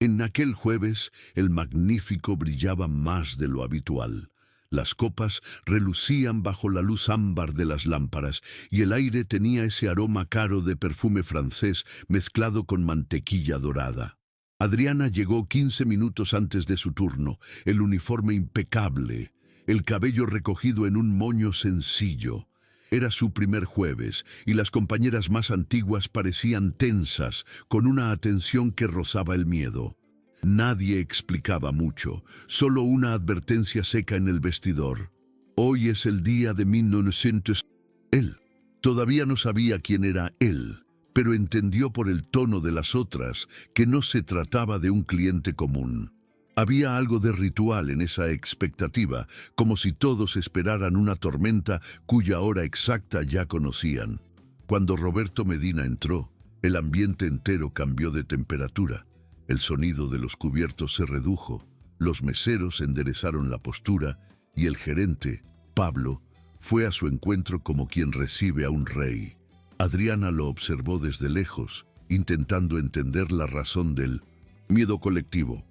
En aquel jueves, el Magnífico brillaba más de lo habitual. Las copas relucían bajo la luz ámbar de las lámparas y el aire tenía ese aroma caro de perfume francés mezclado con mantequilla dorada. Adriana llegó 15 minutos antes de su turno, el uniforme impecable, el cabello recogido en un moño sencillo. Era su primer jueves y las compañeras más antiguas parecían tensas, con una atención que rozaba el miedo. Nadie explicaba mucho, solo una advertencia seca en el vestidor. Hoy es el día de 1900. Él todavía no sabía quién era él, pero entendió por el tono de las otras que no se trataba de un cliente común. Había algo de ritual en esa expectativa, como si todos esperaran una tormenta cuya hora exacta ya conocían. Cuando Roberto Medina entró, el ambiente entero cambió de temperatura. El sonido de los cubiertos se redujo, los meseros enderezaron la postura y el gerente, Pablo, fue a su encuentro como quien recibe a un rey. Adriana lo observó desde lejos, intentando entender la razón del miedo colectivo.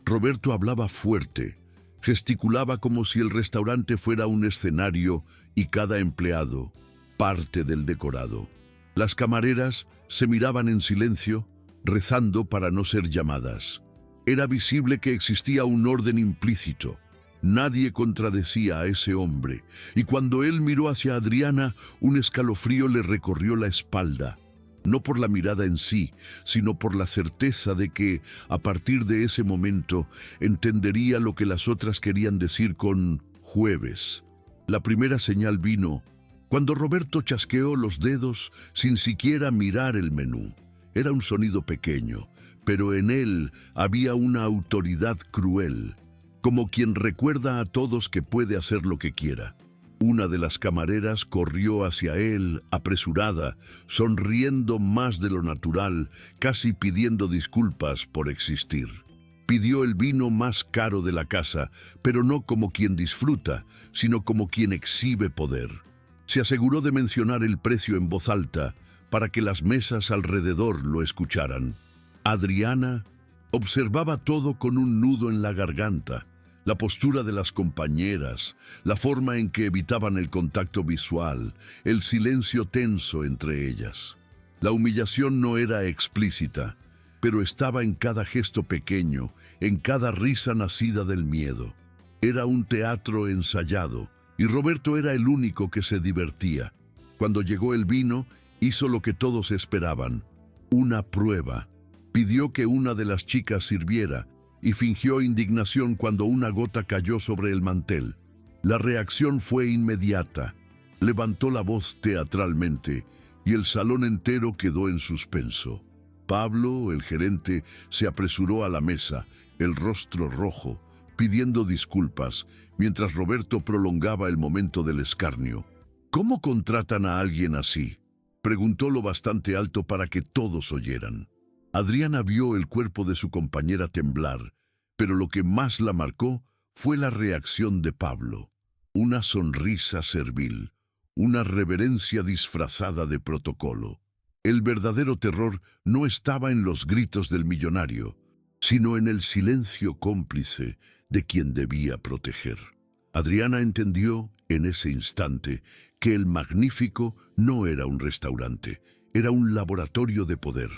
Roberto hablaba fuerte, gesticulaba como si el restaurante fuera un escenario y cada empleado parte del decorado. Las camareras se miraban en silencio, rezando para no ser llamadas. Era visible que existía un orden implícito. Nadie contradecía a ese hombre, y cuando él miró hacia Adriana, un escalofrío le recorrió la espalda. No por la mirada en sí, sino por la certeza de que, a partir de ese momento, entendería lo que las otras querían decir con jueves. La primera señal vino cuando Roberto chasqueó los dedos sin siquiera mirar el menú. Era un sonido pequeño, pero en él había una autoridad cruel, como quien recuerda a todos que puede hacer lo que quiera. Una de las camareras corrió hacia él, apresurada, sonriendo más de lo natural, casi pidiendo disculpas por existir. Pidió el vino más caro de la casa, pero no como quien disfruta, sino como quien exhibe poder. Se aseguró de mencionar el precio en voz alta, para que las mesas alrededor lo escucharan. Adriana observaba todo con un nudo en la garganta, la postura de las compañeras, la forma en que evitaban el contacto visual, el silencio tenso entre ellas. La humillación no era explícita, pero estaba en cada gesto pequeño, en cada risa nacida del miedo. Era un teatro ensayado, y Roberto era el único que se divertía. Cuando llegó el vino, hizo lo que todos esperaban, una prueba. Pidió que una de las chicas sirviera y fingió indignación cuando una gota cayó sobre el mantel. La reacción fue inmediata. Levantó la voz teatralmente y el salón entero quedó en suspenso. Pablo, el gerente, se apresuró a la mesa, el rostro rojo, pidiendo disculpas, mientras Roberto prolongaba el momento del escarnio. ¿Cómo contratan a alguien así?, preguntó lo bastante alto para que todos oyeran. Adriana vio el cuerpo de su compañera temblar, pero lo que más la marcó fue la reacción de Pablo. Una sonrisa servil, una reverencia disfrazada de protocolo. El verdadero terror no estaba en los gritos del millonario, sino en el silencio cómplice de quien debía proteger. Adriana entendió en ese instante que el Magnífico no era un restaurante, era un laboratorio de poder.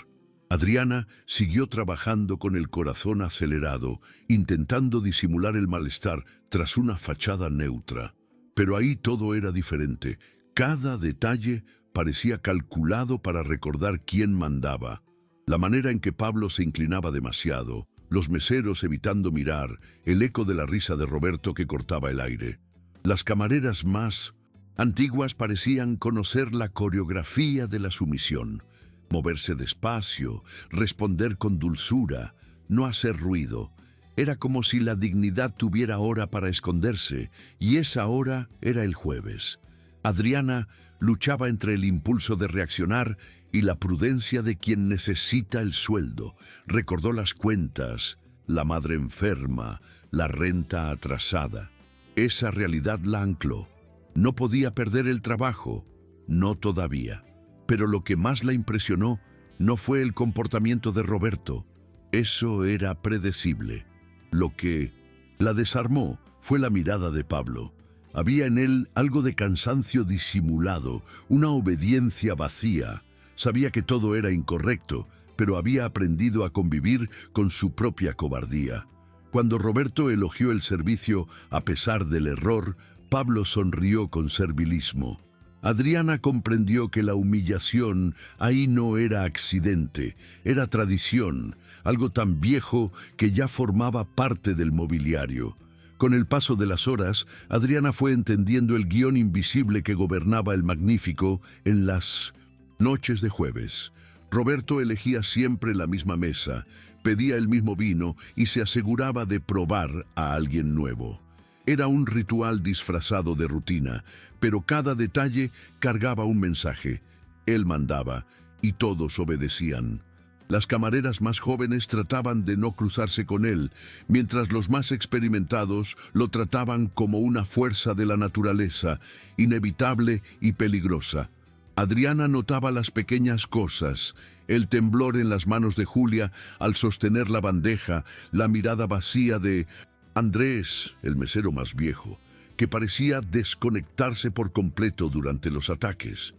Adriana siguió trabajando con el corazón acelerado, intentando disimular el malestar tras una fachada neutra. Pero ahí todo era diferente. Cada detalle parecía calculado para recordar quién mandaba. La manera en que Pablo se inclinaba demasiado, los meseros evitando mirar, el eco de la risa de Roberto que cortaba el aire. Las camareras más antiguas parecían conocer la coreografía de la sumisión. Moverse despacio, responder con dulzura, no hacer ruido. Era como si la dignidad tuviera hora para esconderse, y esa hora era el jueves. Adriana luchaba entre el impulso de reaccionar y la prudencia de quien necesita el sueldo. Recordó las cuentas, la madre enferma, la renta atrasada. Esa realidad la ancló. No podía perder el trabajo, no todavía. Pero lo que más la impresionó no fue el comportamiento de Roberto, Eso era predecible. Lo que la desarmó fue la mirada de Pablo. Había en él algo de cansancio disimulado, una obediencia vacía. Sabía que todo era incorrecto, pero había aprendido a convivir con su propia cobardía. Cuando Roberto elogió el servicio a pesar del error, Pablo sonrió con servilismo. Adriana comprendió que la humillación ahí no era accidente, era tradición, algo tan viejo que ya formaba parte del mobiliario. Con el paso de las horas, Adriana fue entendiendo el guión invisible que gobernaba el Magnífico en las noches de jueves. Roberto elegía siempre la misma mesa, pedía el mismo vino y se aseguraba de probar a alguien nuevo. Era un ritual disfrazado de rutina, pero cada detalle cargaba un mensaje. Él mandaba y todos obedecían. Las camareras más jóvenes trataban de no cruzarse con él, mientras los más experimentados lo trataban como una fuerza de la naturaleza, inevitable y peligrosa. Adriana notaba las pequeñas cosas, el temblor en las manos de Julia al sostener la bandeja, la mirada vacía de Andrés, el mesero más viejo, que parecía desconectarse por completo durante los ataques.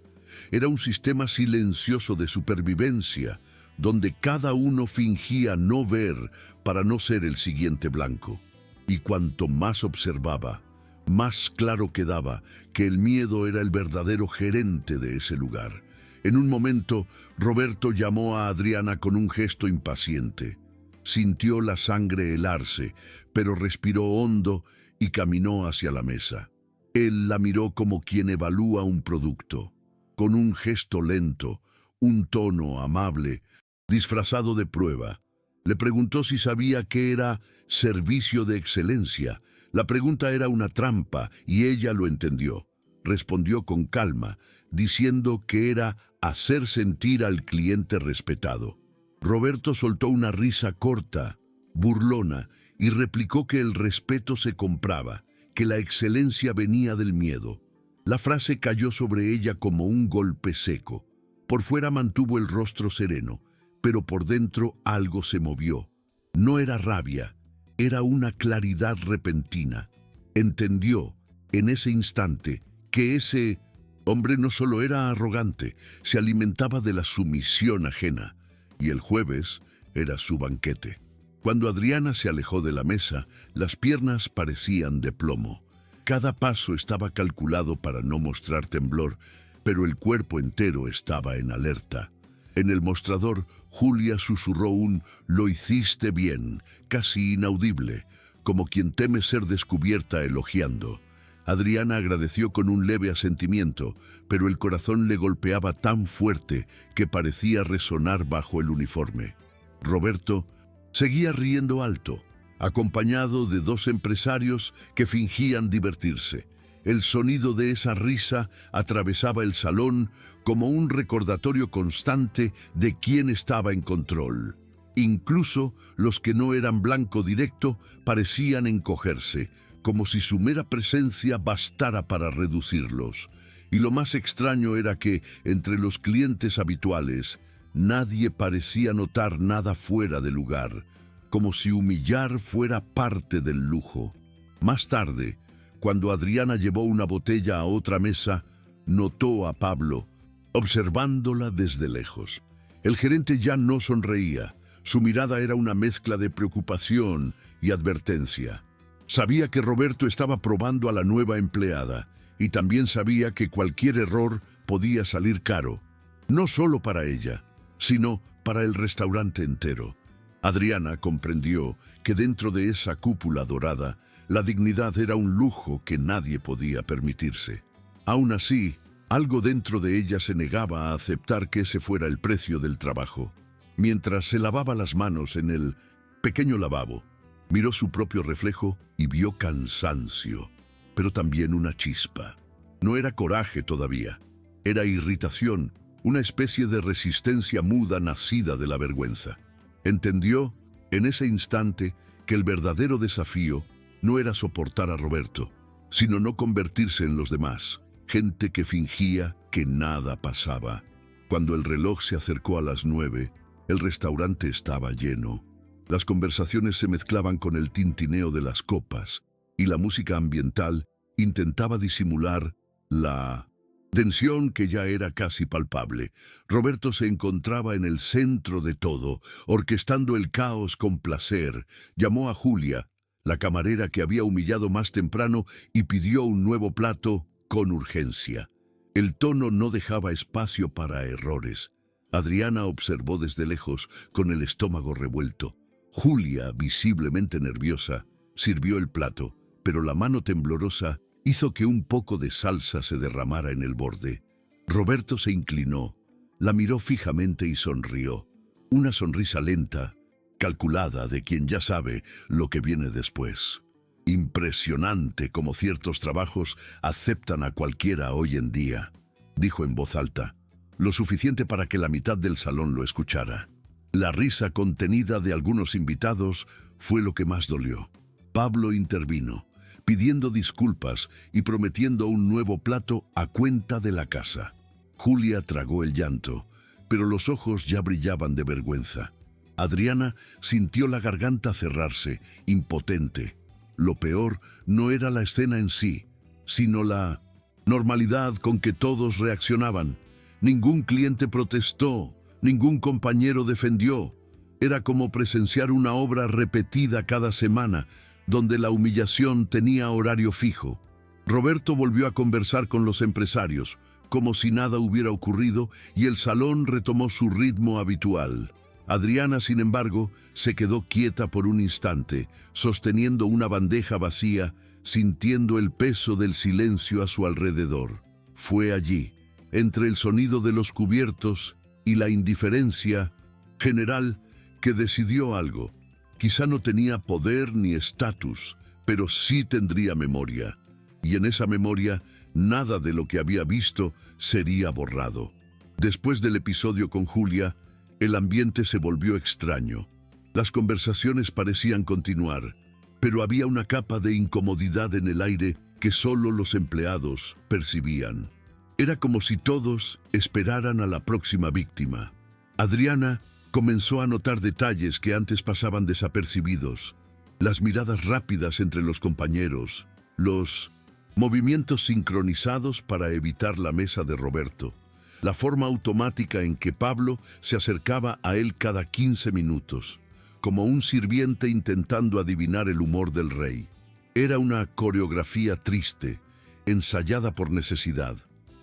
Era un sistema silencioso de supervivencia, donde cada uno fingía no ver para no ser el siguiente blanco. Y cuanto más observaba, más claro quedaba que el miedo era el verdadero gerente de ese lugar. En un momento, Roberto llamó a Adriana con un gesto impaciente. Sintió la sangre helarse, pero respiró hondo y caminó hacia la mesa. Él la miró como quien evalúa un producto, con un gesto lento, un tono amable, disfrazado de prueba. Le preguntó si sabía qué era servicio de excelencia. La pregunta era una trampa y ella lo entendió. Respondió con calma, diciendo que era hacer sentir al cliente respetado. Roberto soltó una risa corta, burlona, y replicó que el respeto se compraba, que la excelencia venía del miedo. La frase cayó sobre ella como un golpe seco. Por fuera mantuvo el rostro sereno, pero por dentro algo se movió. No era rabia, era una claridad repentina. Entendió, en ese instante, que ese hombre no solo era arrogante, se alimentaba de la sumisión ajena, y el jueves era su banquete. Cuando Adriana se alejó de la mesa, las piernas parecían de plomo. Cada paso estaba calculado para no mostrar temblor, pero el cuerpo entero estaba en alerta. En el mostrador, Julia susurró un «lo hiciste bien», casi inaudible, como quien teme ser descubierta elogiando. Adriana agradeció con un leve asentimiento, pero el corazón le golpeaba tan fuerte que parecía resonar bajo el uniforme. Roberto seguía riendo alto, acompañado de dos empresarios que fingían divertirse. El sonido de esa risa atravesaba el salón como un recordatorio constante de quién estaba en control. Incluso los que no eran blanco directo parecían encogerse, como si su mera presencia bastara para reducirlos. Y lo más extraño era que, entre los clientes habituales, nadie parecía notar nada fuera de lugar, como si humillar fuera parte del lujo. Más tarde, cuando Adriana llevó una botella a otra mesa, notó a Pablo, observándola desde lejos. El gerente ya no sonreía. Su mirada era una mezcla de preocupación y advertencia. Sabía que Roberto estaba probando a la nueva empleada y también sabía que cualquier error podía salir caro, no solo para ella, sino para el restaurante entero. Adriana comprendió que dentro de esa cúpula dorada, la dignidad era un lujo que nadie podía permitirse. Aún así, algo dentro de ella se negaba a aceptar que ese fuera el precio del trabajo. Mientras se lavaba las manos en el pequeño lavabo, miró su propio reflejo y vio cansancio, pero también una chispa. No era coraje todavía, era irritación, una especie de resistencia muda nacida de la vergüenza. Entendió, en ese instante, que el verdadero desafío no era soportar a Roberto, sino no convertirse en los demás, gente que fingía que nada pasaba. Cuando el reloj se acercó a las 9, el restaurante estaba lleno. Las conversaciones se mezclaban con el tintineo de las copas, y la música ambiental intentaba disimular la tensión que ya era casi palpable. Roberto se encontraba en el centro de todo, orquestando el caos con placer. Llamó a Julia, la camarera que había humillado más temprano, y pidió un nuevo plato con urgencia. El tono no dejaba espacio para errores. Adriana observó desde lejos, con el estómago revuelto. Julia, visiblemente nerviosa, sirvió el plato, pero la mano temblorosa hizo que un poco de salsa se derramara en el borde. Roberto se inclinó, la miró fijamente y sonrió. Una sonrisa lenta, calculada de quien ya sabe lo que viene después. Impresionante como ciertos trabajos aceptan a cualquiera hoy en día, dijo en voz alta, lo suficiente para que la mitad del salón lo escuchara. La risa contenida de algunos invitados fue lo que más dolió. Pablo intervino, pidiendo disculpas y prometiendo un nuevo plato a cuenta de la casa. Julia tragó el llanto, pero los ojos ya brillaban de vergüenza. Adriana sintió la garganta cerrarse, impotente. Lo peor no era la escena en sí, sino la normalidad con que todos reaccionaban. Ningún cliente protestó, ningún compañero defendió. Era como presenciar una obra repetida cada semana, donde la humillación tenía horario fijo. Roberto volvió a conversar con los empresarios, como si nada hubiera ocurrido, y el salón retomó su ritmo habitual. Adriana, sin embargo, se quedó quieta por un instante, sosteniendo una bandeja vacía, sintiendo el peso del silencio a su alrededor. Fue allí, entre el sonido de los cubiertos y la indiferencia general, que decidió algo. Quizá no tenía poder ni estatus, pero sí tendría memoria. Y en esa memoria, nada de lo que había visto sería borrado. Después del episodio con Julia, el ambiente se volvió extraño. Las conversaciones parecían continuar, pero había una capa de incomodidad en el aire que solo los empleados percibían. Era como si todos esperaran a la próxima víctima. Adriana comenzó a notar detalles que antes pasaban desapercibidos. Las miradas rápidas entre los compañeros, los movimientos sincronizados para evitar la mesa de Roberto, la forma automática en que Pablo se acercaba a él cada 15 minutos, como un sirviente intentando adivinar el humor del rey. Era una coreografía triste, ensayada por necesidad.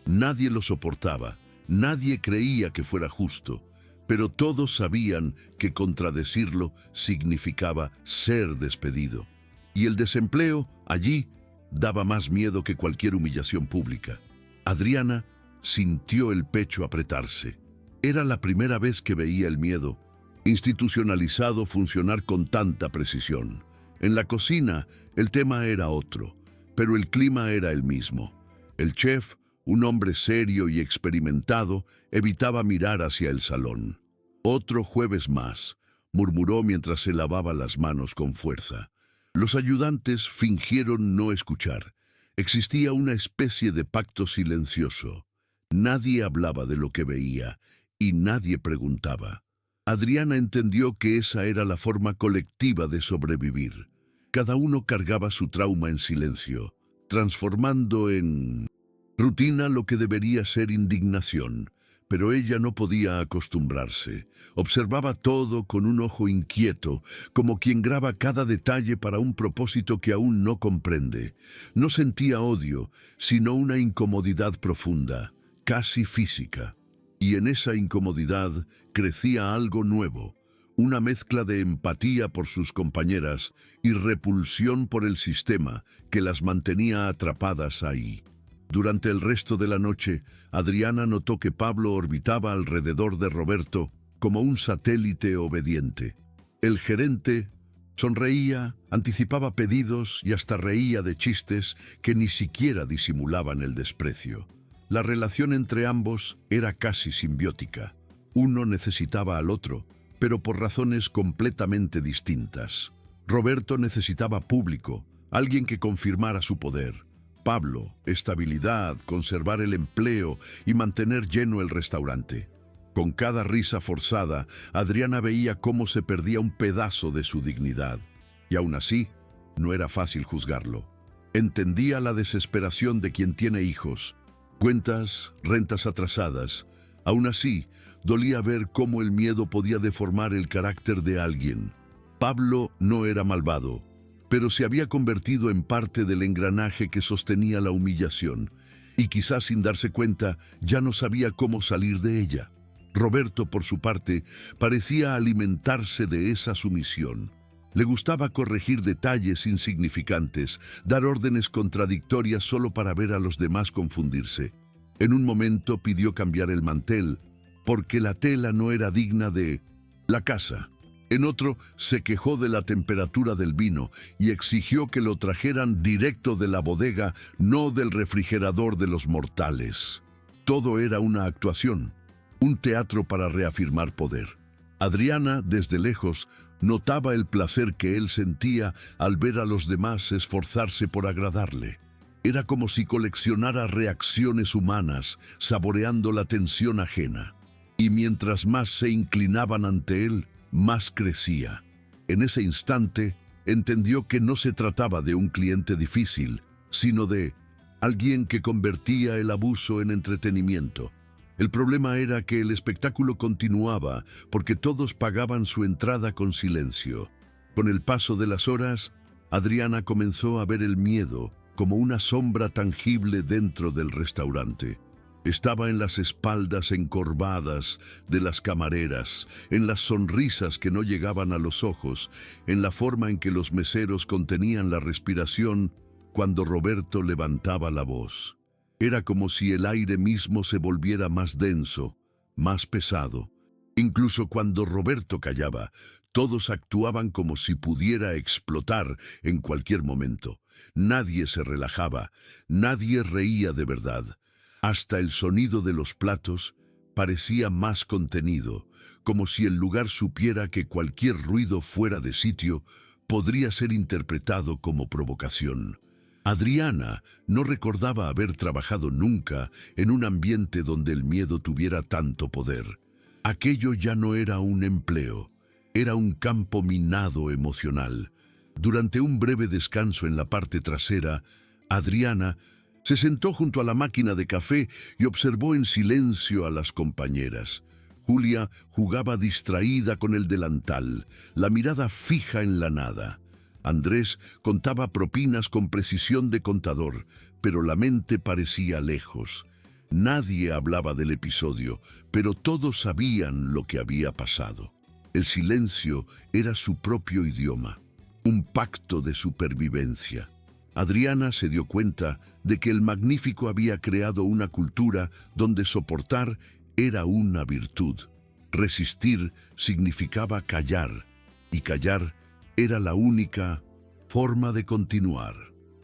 Nadie lo soportaba, nadie creía que fuera justo, pero todos sabían que contradecirlo significaba ser despedido. Y el desempleo, allí, daba más miedo que cualquier humillación pública. Adriana sintió el pecho apretarse. Era la primera vez que veía el miedo institucionalizado funcionar con tanta precisión. En la cocina, el tema era otro, pero el clima era el mismo. El chef, un hombre serio y experimentado, evitaba mirar hacia el salón. «Otro jueves más», murmuró mientras se lavaba las manos con fuerza. Los ayudantes fingieron no escuchar. Existía una especie de pacto silencioso. Nadie hablaba de lo que veía y nadie preguntaba. Adriana entendió que esa era la forma colectiva de sobrevivir. Cada uno cargaba su trauma en silencio, transformando en rutina lo que debería ser indignación. Pero ella no podía acostumbrarse. Observaba todo con un ojo inquieto, como quien graba cada detalle para un propósito que aún no comprende. No sentía odio, sino una incomodidad profunda, casi física. Y en esa incomodidad crecía algo nuevo, una mezcla de empatía por sus compañeras y repulsión por el sistema que las mantenía atrapadas ahí. Durante el resto de la noche, Adriana notó que Pablo orbitaba alrededor de Roberto como un satélite obediente. El gerente sonreía, anticipaba pedidos y hasta reía de chistes que ni siquiera disimulaban el desprecio. La relación entre ambos era casi simbiótica. Uno necesitaba al otro, pero por razones completamente distintas. Roberto necesitaba público, alguien que confirmara su poder. Pablo, estabilidad, conservar el empleo y mantener lleno el restaurante. Con cada risa forzada, Adriana veía cómo se perdía un pedazo de su dignidad. Y aún así, no era fácil juzgarlo. Entendía la desesperación de quien tiene hijos, cuentas, rentas atrasadas. Aún así, dolía ver cómo el miedo podía deformar el carácter de alguien. Pablo no era malvado, pero se había convertido en parte del engranaje que sostenía la humillación, y quizás sin darse cuenta ya no sabía cómo salir de ella. Roberto, por su parte, parecía alimentarse de esa sumisión. Le gustaba corregir detalles insignificantes, dar órdenes contradictorias solo para ver a los demás confundirse. En un momento pidió cambiar el mantel, porque la tela no era digna de la casa. En otro, se quejó de la temperatura del vino y exigió que lo trajeran directo de la bodega, no del refrigerador de los mortales. Todo era una actuación, un teatro para reafirmar poder. Adriana, desde lejos, notaba el placer que él sentía al ver a los demás esforzarse por agradarle. Era como si coleccionara reacciones humanas, saboreando la tensión ajena. Y mientras más se inclinaban ante él, más crecía. En ese instante, entendió que no se trataba de un cliente difícil, sino de alguien que convertía el abuso en entretenimiento. El problema era que el espectáculo continuaba porque todos pagaban su entrada con silencio. Con el paso de las horas, Adriana comenzó a ver el miedo como una sombra tangible dentro del restaurante. Estaba en las espaldas encorvadas de las camareras, en las sonrisas que no llegaban a los ojos, en la forma en que los meseros contenían la respiración cuando Roberto levantaba la voz. Era como si el aire mismo se volviera más denso, más pesado. Incluso cuando Roberto callaba, todos actuaban como si pudiera explotar en cualquier momento. Nadie se relajaba, nadie reía de verdad. Hasta el sonido de los platos parecía más contenido, como si el lugar supiera que cualquier ruido fuera de sitio podría ser interpretado como provocación. Adriana no recordaba haber trabajado nunca en un ambiente donde el miedo tuviera tanto poder. Aquello ya no era un empleo, era un campo minado emocional. Durante un breve descanso en la parte trasera, Adriana se sentó junto a la máquina de café y observó en silencio a las compañeras. Julia jugaba distraída con el delantal, la mirada fija en la nada. Andrés contaba propinas con precisión de contador, pero la mente parecía lejos. Nadie hablaba del episodio, pero todos sabían lo que había pasado. El silencio era su propio idioma, un pacto de supervivencia. Adriana se dio cuenta de que el Magnífico había creado una cultura donde soportar era una virtud. Resistir significaba callar, y callar era la única forma de continuar.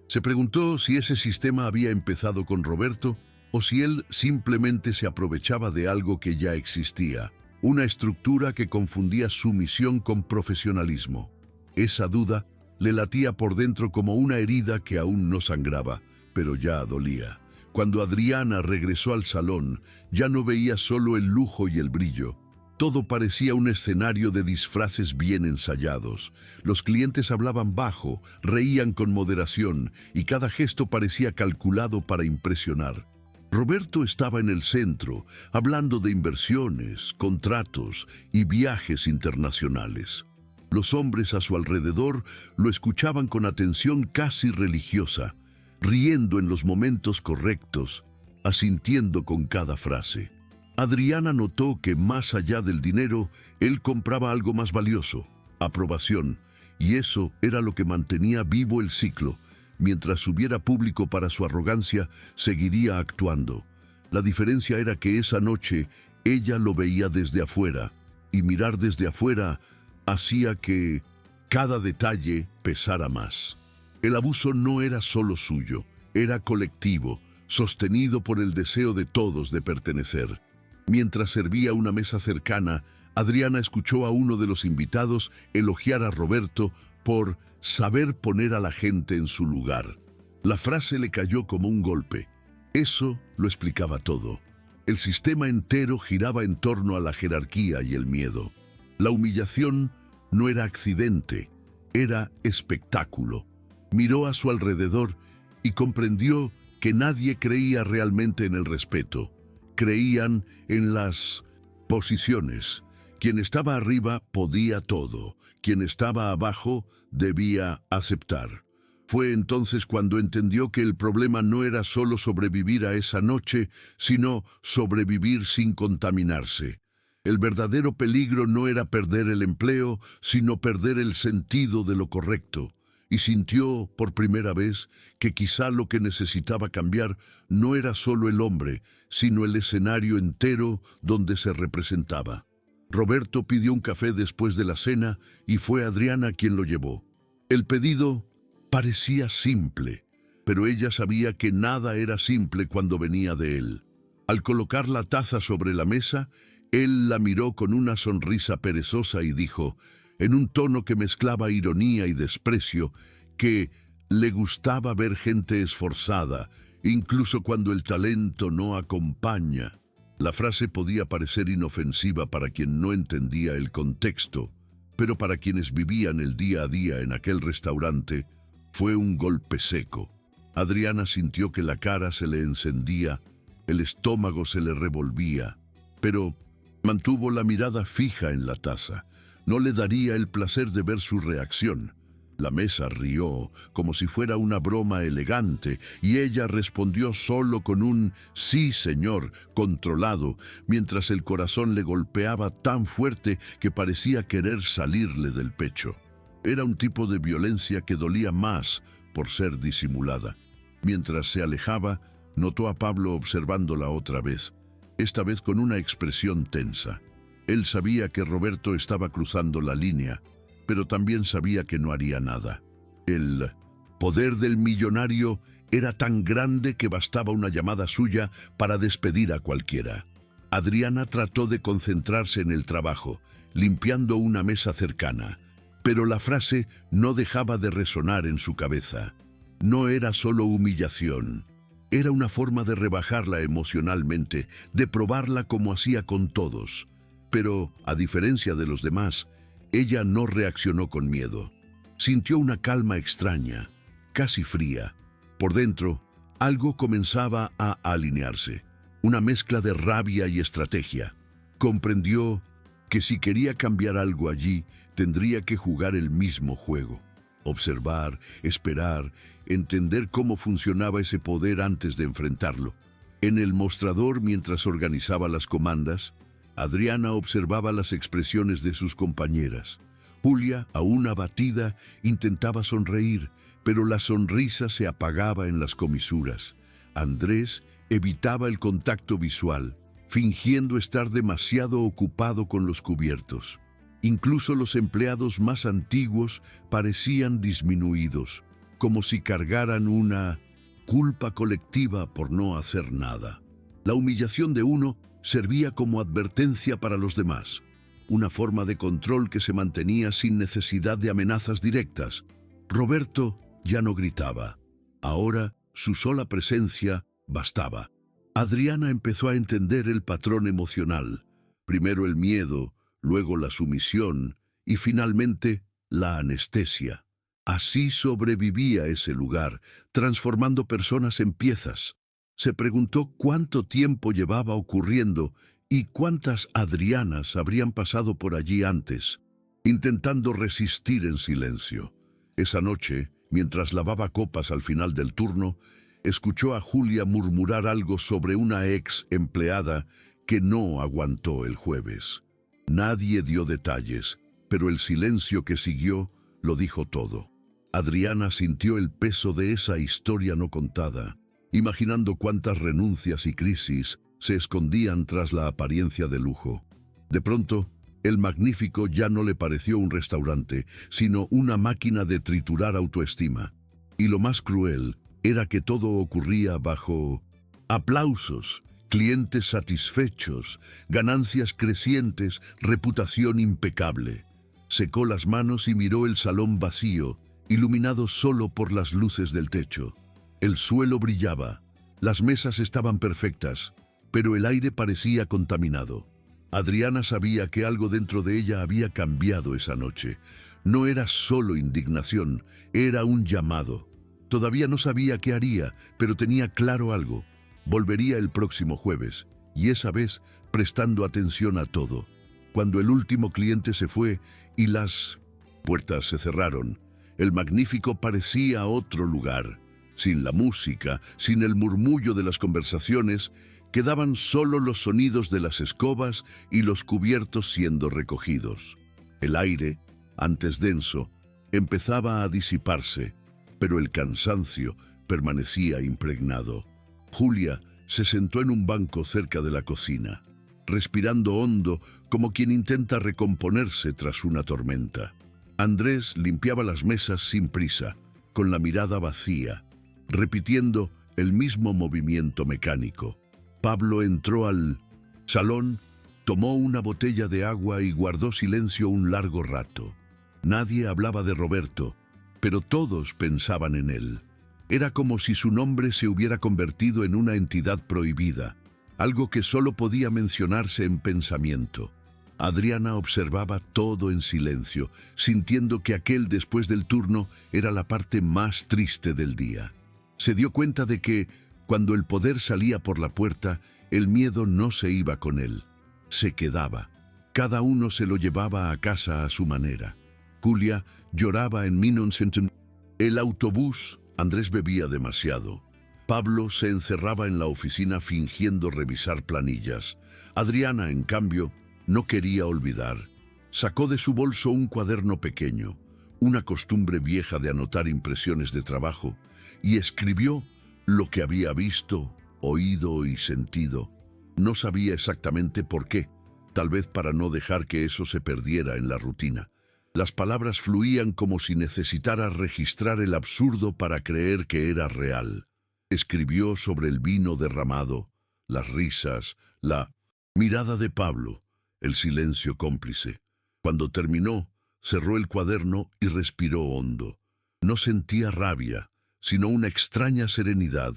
Se preguntó si ese sistema había empezado con Roberto o si él simplemente se aprovechaba de algo que ya existía, una estructura que confundía sumisión con profesionalismo. Esa duda le latía por dentro como una herida que aún no sangraba, pero ya dolía. Cuando Adriana regresó al salón, ya no veía solo el lujo y el brillo. Todo parecía un escenario de disfraces bien ensayados. Los clientes hablaban bajo, reían con moderación, y cada gesto parecía calculado para impresionar. Roberto estaba en el centro, hablando de inversiones, contratos y viajes internacionales. Los hombres a su alrededor lo escuchaban con atención casi religiosa, riendo en los momentos correctos, asintiendo con cada frase. Adriana notó que más allá del dinero, él compraba algo más valioso, aprobación, y eso era lo que mantenía vivo el ciclo. Mientras hubiera público para su arrogancia, seguiría actuando. La diferencia era que esa noche ella lo veía desde afuera, y mirar desde afuera hacía que cada detalle pesara más. El abuso no era solo suyo, era colectivo, sostenido por el deseo de todos de pertenecer. Mientras servía una mesa cercana, Adriana escuchó a uno de los invitados elogiar a Roberto por saber poner a la gente en su lugar. La frase le cayó como un golpe. Eso lo explicaba todo. El sistema entero giraba en torno a la jerarquía y el miedo. La humillación no era accidente, era espectáculo. Miró a su alrededor y comprendió que nadie creía realmente en el respeto. Creían en las posiciones. Quien estaba arriba podía todo. Quien estaba abajo debía aceptar. Fue entonces cuando entendió que el problema no era solo sobrevivir a esa noche, sino sobrevivir sin contaminarse. El verdadero peligro no era perder el empleo, sino perder el sentido de lo correcto. Y sintió, por primera vez, que quizá lo que necesitaba cambiar no era solo el hombre, sino el escenario entero donde se representaba. Roberto pidió un café después de la cena y fue Adriana quien lo llevó. El pedido parecía simple, pero ella sabía que nada era simple cuando venía de él. Al colocar la taza sobre la mesa, él la miró con una sonrisa perezosa y dijo, en un tono que mezclaba ironía y desprecio, que le gustaba ver gente esforzada, incluso cuando el talento no acompaña. La frase podía parecer inofensiva para quien no entendía el contexto, pero para quienes vivían el día a día en aquel restaurante, fue un golpe seco. Adriana sintió que la cara se le encendía, el estómago se le revolvía, pero mantuvo la mirada fija en la taza. No le daría el placer de ver su reacción. La mesa rió, como si fuera una broma elegante, y ella respondió solo con un «sí, señor», controlado, mientras el corazón le golpeaba tan fuerte que parecía querer salirle del pecho. Era un tipo de violencia que dolía más por ser disimulada. Mientras se alejaba, notó a Pablo observándola otra vez, esta vez con una expresión tensa. Él sabía que Roberto estaba cruzando la línea, pero también sabía que no haría nada. El poder del millonario era tan grande que bastaba una llamada suya para despedir a cualquiera. Adriana trató de concentrarse en el trabajo, limpiando una mesa cercana, pero la frase no dejaba de resonar en su cabeza. No era solo humillación, era una forma de rebajarla emocionalmente, de probarla como hacía con todos. Pero, a diferencia de los demás, ella no reaccionó con miedo. Sintió una calma extraña, casi fría. Por dentro, algo comenzaba a alinearse, una mezcla de rabia y estrategia. Comprendió que si quería cambiar algo allí, tendría que jugar el mismo juego. Observar, esperar, entender cómo funcionaba ese poder antes de enfrentarlo. En el mostrador, mientras organizaba las comandas, Adriana observaba las expresiones de sus compañeras. Julia, aún abatida, intentaba sonreír, pero la sonrisa se apagaba en las comisuras. Andrés evitaba el contacto visual, fingiendo estar demasiado ocupado con los cubiertos. Incluso los empleados más antiguos parecían disminuidos, como si cargaran una culpa colectiva por no hacer nada. La humillación de uno servía como advertencia para los demás, una forma de control que se mantenía sin necesidad de amenazas directas. Roberto ya no gritaba. Ahora su sola presencia bastaba. Adriana empezó a entender el patrón emocional. Primero el miedo, luego la sumisión y finalmente la anestesia. Así sobrevivía ese lugar, transformando personas en piezas. Se preguntó cuánto tiempo llevaba ocurriendo y cuántas Adrianas habrían pasado por allí antes, intentando resistir en silencio. Esa noche, mientras lavaba copas al final del turno, escuchó a Julia murmurar algo sobre una ex empleada que no aguantó el jueves. Nadie dio detalles, pero el silencio que siguió lo dijo todo. Adriana sintió el peso de esa historia no contada, imaginando cuántas renuncias y crisis se escondían tras la apariencia de lujo. De pronto, el Magnífico ya no le pareció un restaurante, sino una máquina de triturar autoestima. Y lo más cruel era que todo ocurría bajo aplausos, clientes satisfechos, ganancias crecientes, reputación impecable. Secó las manos y miró el salón vacío, iluminado solo por las luces del techo. El suelo brillaba, las mesas estaban perfectas, pero el aire parecía contaminado. Adriana sabía que algo dentro de ella había cambiado esa noche. No era solo indignación, era un llamado. Todavía no sabía qué haría, pero tenía claro algo. Volvería el próximo jueves, y esa vez prestando atención a todo. Cuando el último cliente se fue y las puertas se cerraron, el Magnífico parecía otro lugar. Sin la música, sin el murmullo de las conversaciones, quedaban solo los sonidos de las escobas y los cubiertos siendo recogidos. El aire, antes denso, empezaba a disiparse, pero el cansancio permanecía impregnado. Julia se sentó en un banco cerca de la cocina, respirando hondo como quien intenta recomponerse tras una tormenta. Andrés limpiaba las mesas sin prisa, con la mirada vacía, repitiendo el mismo movimiento mecánico. Pablo entró al salón, tomó una botella de agua y guardó silencio un largo rato. Nadie hablaba de Roberto, pero todos pensaban en él. Era como si su nombre se hubiera convertido en una entidad prohibida, algo que solo podía mencionarse en pensamiento. Adriana observaba todo en silencio, sintiendo que aquel después del turno era la parte más triste del día. Se dio cuenta de que, cuando el poder salía por la puerta, el miedo no se iba con él. Se quedaba. Cada uno se lo llevaba a casa a su manera. Julia lloraba en Minonsenten. El autobús, Andrés bebía demasiado. Pablo se encerraba en la oficina fingiendo revisar planillas. Adriana, en cambio, no quería olvidar. Sacó de su bolso un cuaderno pequeño, una costumbre vieja de anotar impresiones de trabajo, y escribió lo que había visto, oído y sentido. No sabía exactamente por qué, tal vez para no dejar que eso se perdiera en la rutina. Las palabras fluían como si necesitara registrar el absurdo para creer que era real. Escribió sobre el vino derramado, las risas, la mirada de Pablo, el silencio cómplice. Cuando terminó, cerró el cuaderno y respiró hondo. No sentía rabia, sino una extraña serenidad,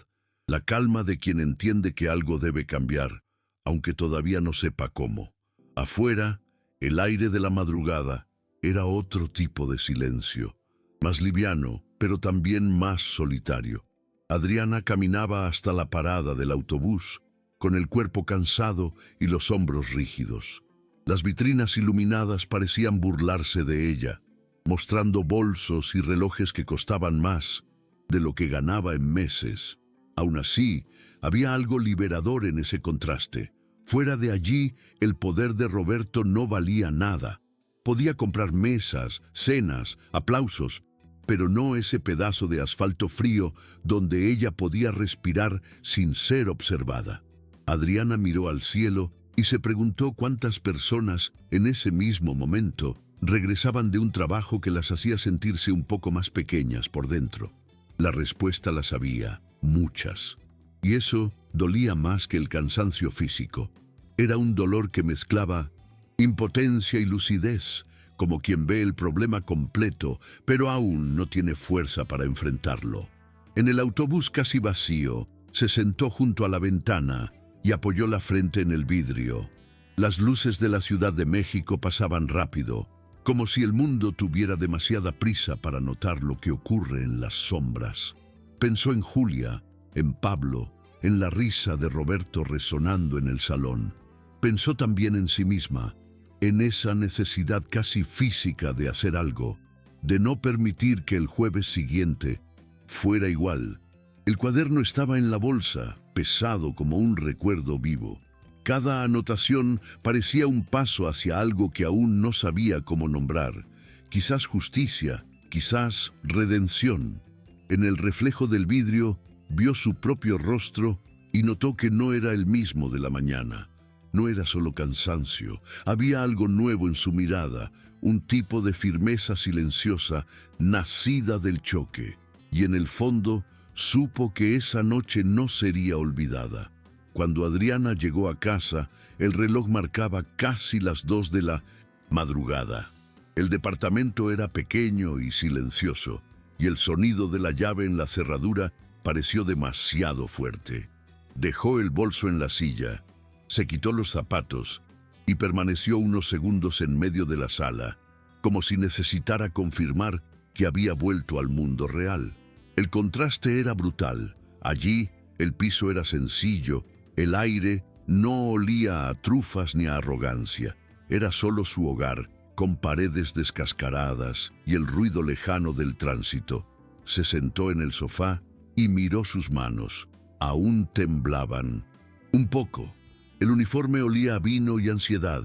la calma de quien entiende que algo debe cambiar, aunque todavía no sepa cómo. Afuera, el aire de la madrugada era otro tipo de silencio, más liviano, pero también más solitario. Adriana caminaba hasta la parada del autobús, con el cuerpo cansado y los hombros rígidos. Las vitrinas iluminadas parecían burlarse de ella, mostrando bolsos y relojes que costaban más de lo que ganaba en meses. Aún así, había algo liberador en ese contraste. Fuera de allí, el poder de Roberto no valía nada. Podía comprar mesas, cenas, aplausos, pero no ese pedazo de asfalto frío donde ella podía respirar sin ser observada. Adriana miró al cielo y se preguntó cuántas personas, en ese mismo momento, regresaban de un trabajo que las hacía sentirse un poco más pequeñas por dentro. La respuesta la sabía, muchas. Y eso dolía más que el cansancio físico. Era un dolor que mezclaba impotencia y lucidez, como quien ve el problema completo, pero aún no tiene fuerza para enfrentarlo. En el autobús casi vacío, se sentó junto a la ventana y apoyó la frente en el vidrio. Las luces de la Ciudad de México pasaban rápido, como si el mundo tuviera demasiada prisa para notar lo que ocurre en las sombras. Pensó en Julia, en Pablo, en la risa de Roberto resonando en el salón. Pensó también en sí misma, en esa necesidad casi física de hacer algo, de no permitir que el jueves siguiente fuera igual. El cuaderno estaba en la bolsa, pesado como un recuerdo vivo. Cada anotación parecía un paso hacia algo que aún no sabía cómo nombrar. Quizás justicia, quizás redención. En el reflejo del vidrio vio su propio rostro y notó que no era el mismo de la mañana. No era solo cansancio, había algo nuevo en su mirada, un tipo de firmeza silenciosa nacida del choque. Y en el fondo supo que esa noche no sería olvidada. Cuando Adriana llegó a casa, el reloj marcaba casi las 2 de la madrugada. El departamento era pequeño y silencioso, y el sonido de la llave en la cerradura pareció demasiado fuerte. Dejó el bolso en la silla Se quitó los zapatos y permaneció unos segundos en medio de la sala, como si necesitara confirmar que había vuelto al mundo real. El contraste era brutal. Allí el piso era sencillo, el aire no olía a trufas ni a arrogancia. Era solo su hogar, con paredes descascaradas y el ruido lejano del tránsito. Se sentó en el sofá y miró sus manos. Aún temblaban. Un poco. El uniforme olía a vino y ansiedad.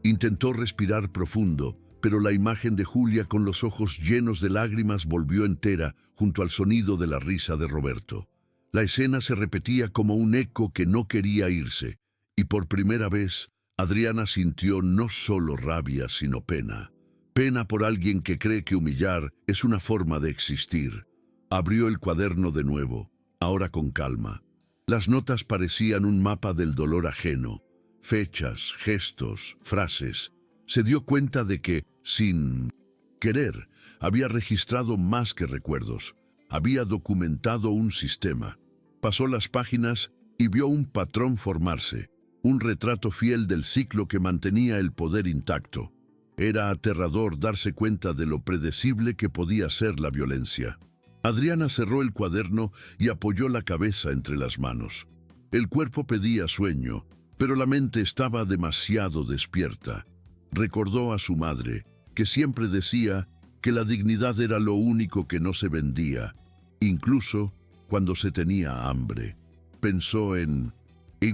Intentó respirar profundo, pero la imagen de Julia con los ojos llenos de lágrimas volvió entera junto al sonido de la risa de Roberto. La escena se repetía como un eco que no quería irse, y por primera vez Adriana sintió no solo rabia, sino pena. Pena por alguien que cree que humillar es una forma de existir. Abrió el cuaderno de nuevo, ahora con calma. Las notas parecían un mapa del dolor ajeno. Fechas, gestos, frases. Se dio cuenta de que, sin querer, había registrado más que recuerdos. Había documentado un sistema. Pasó las páginas y vio un patrón formarse, un retrato fiel del ciclo que mantenía el poder intacto. Era aterrador darse cuenta de lo predecible que podía ser la violencia. Adriana cerró el cuaderno y apoyó la cabeza entre las manos. El cuerpo pedía sueño, pero la mente estaba demasiado despierta. Recordó a su madre, que siempre decía que la dignidad era lo único que no se vendía, incluso cuando se tenía hambre. Pensó en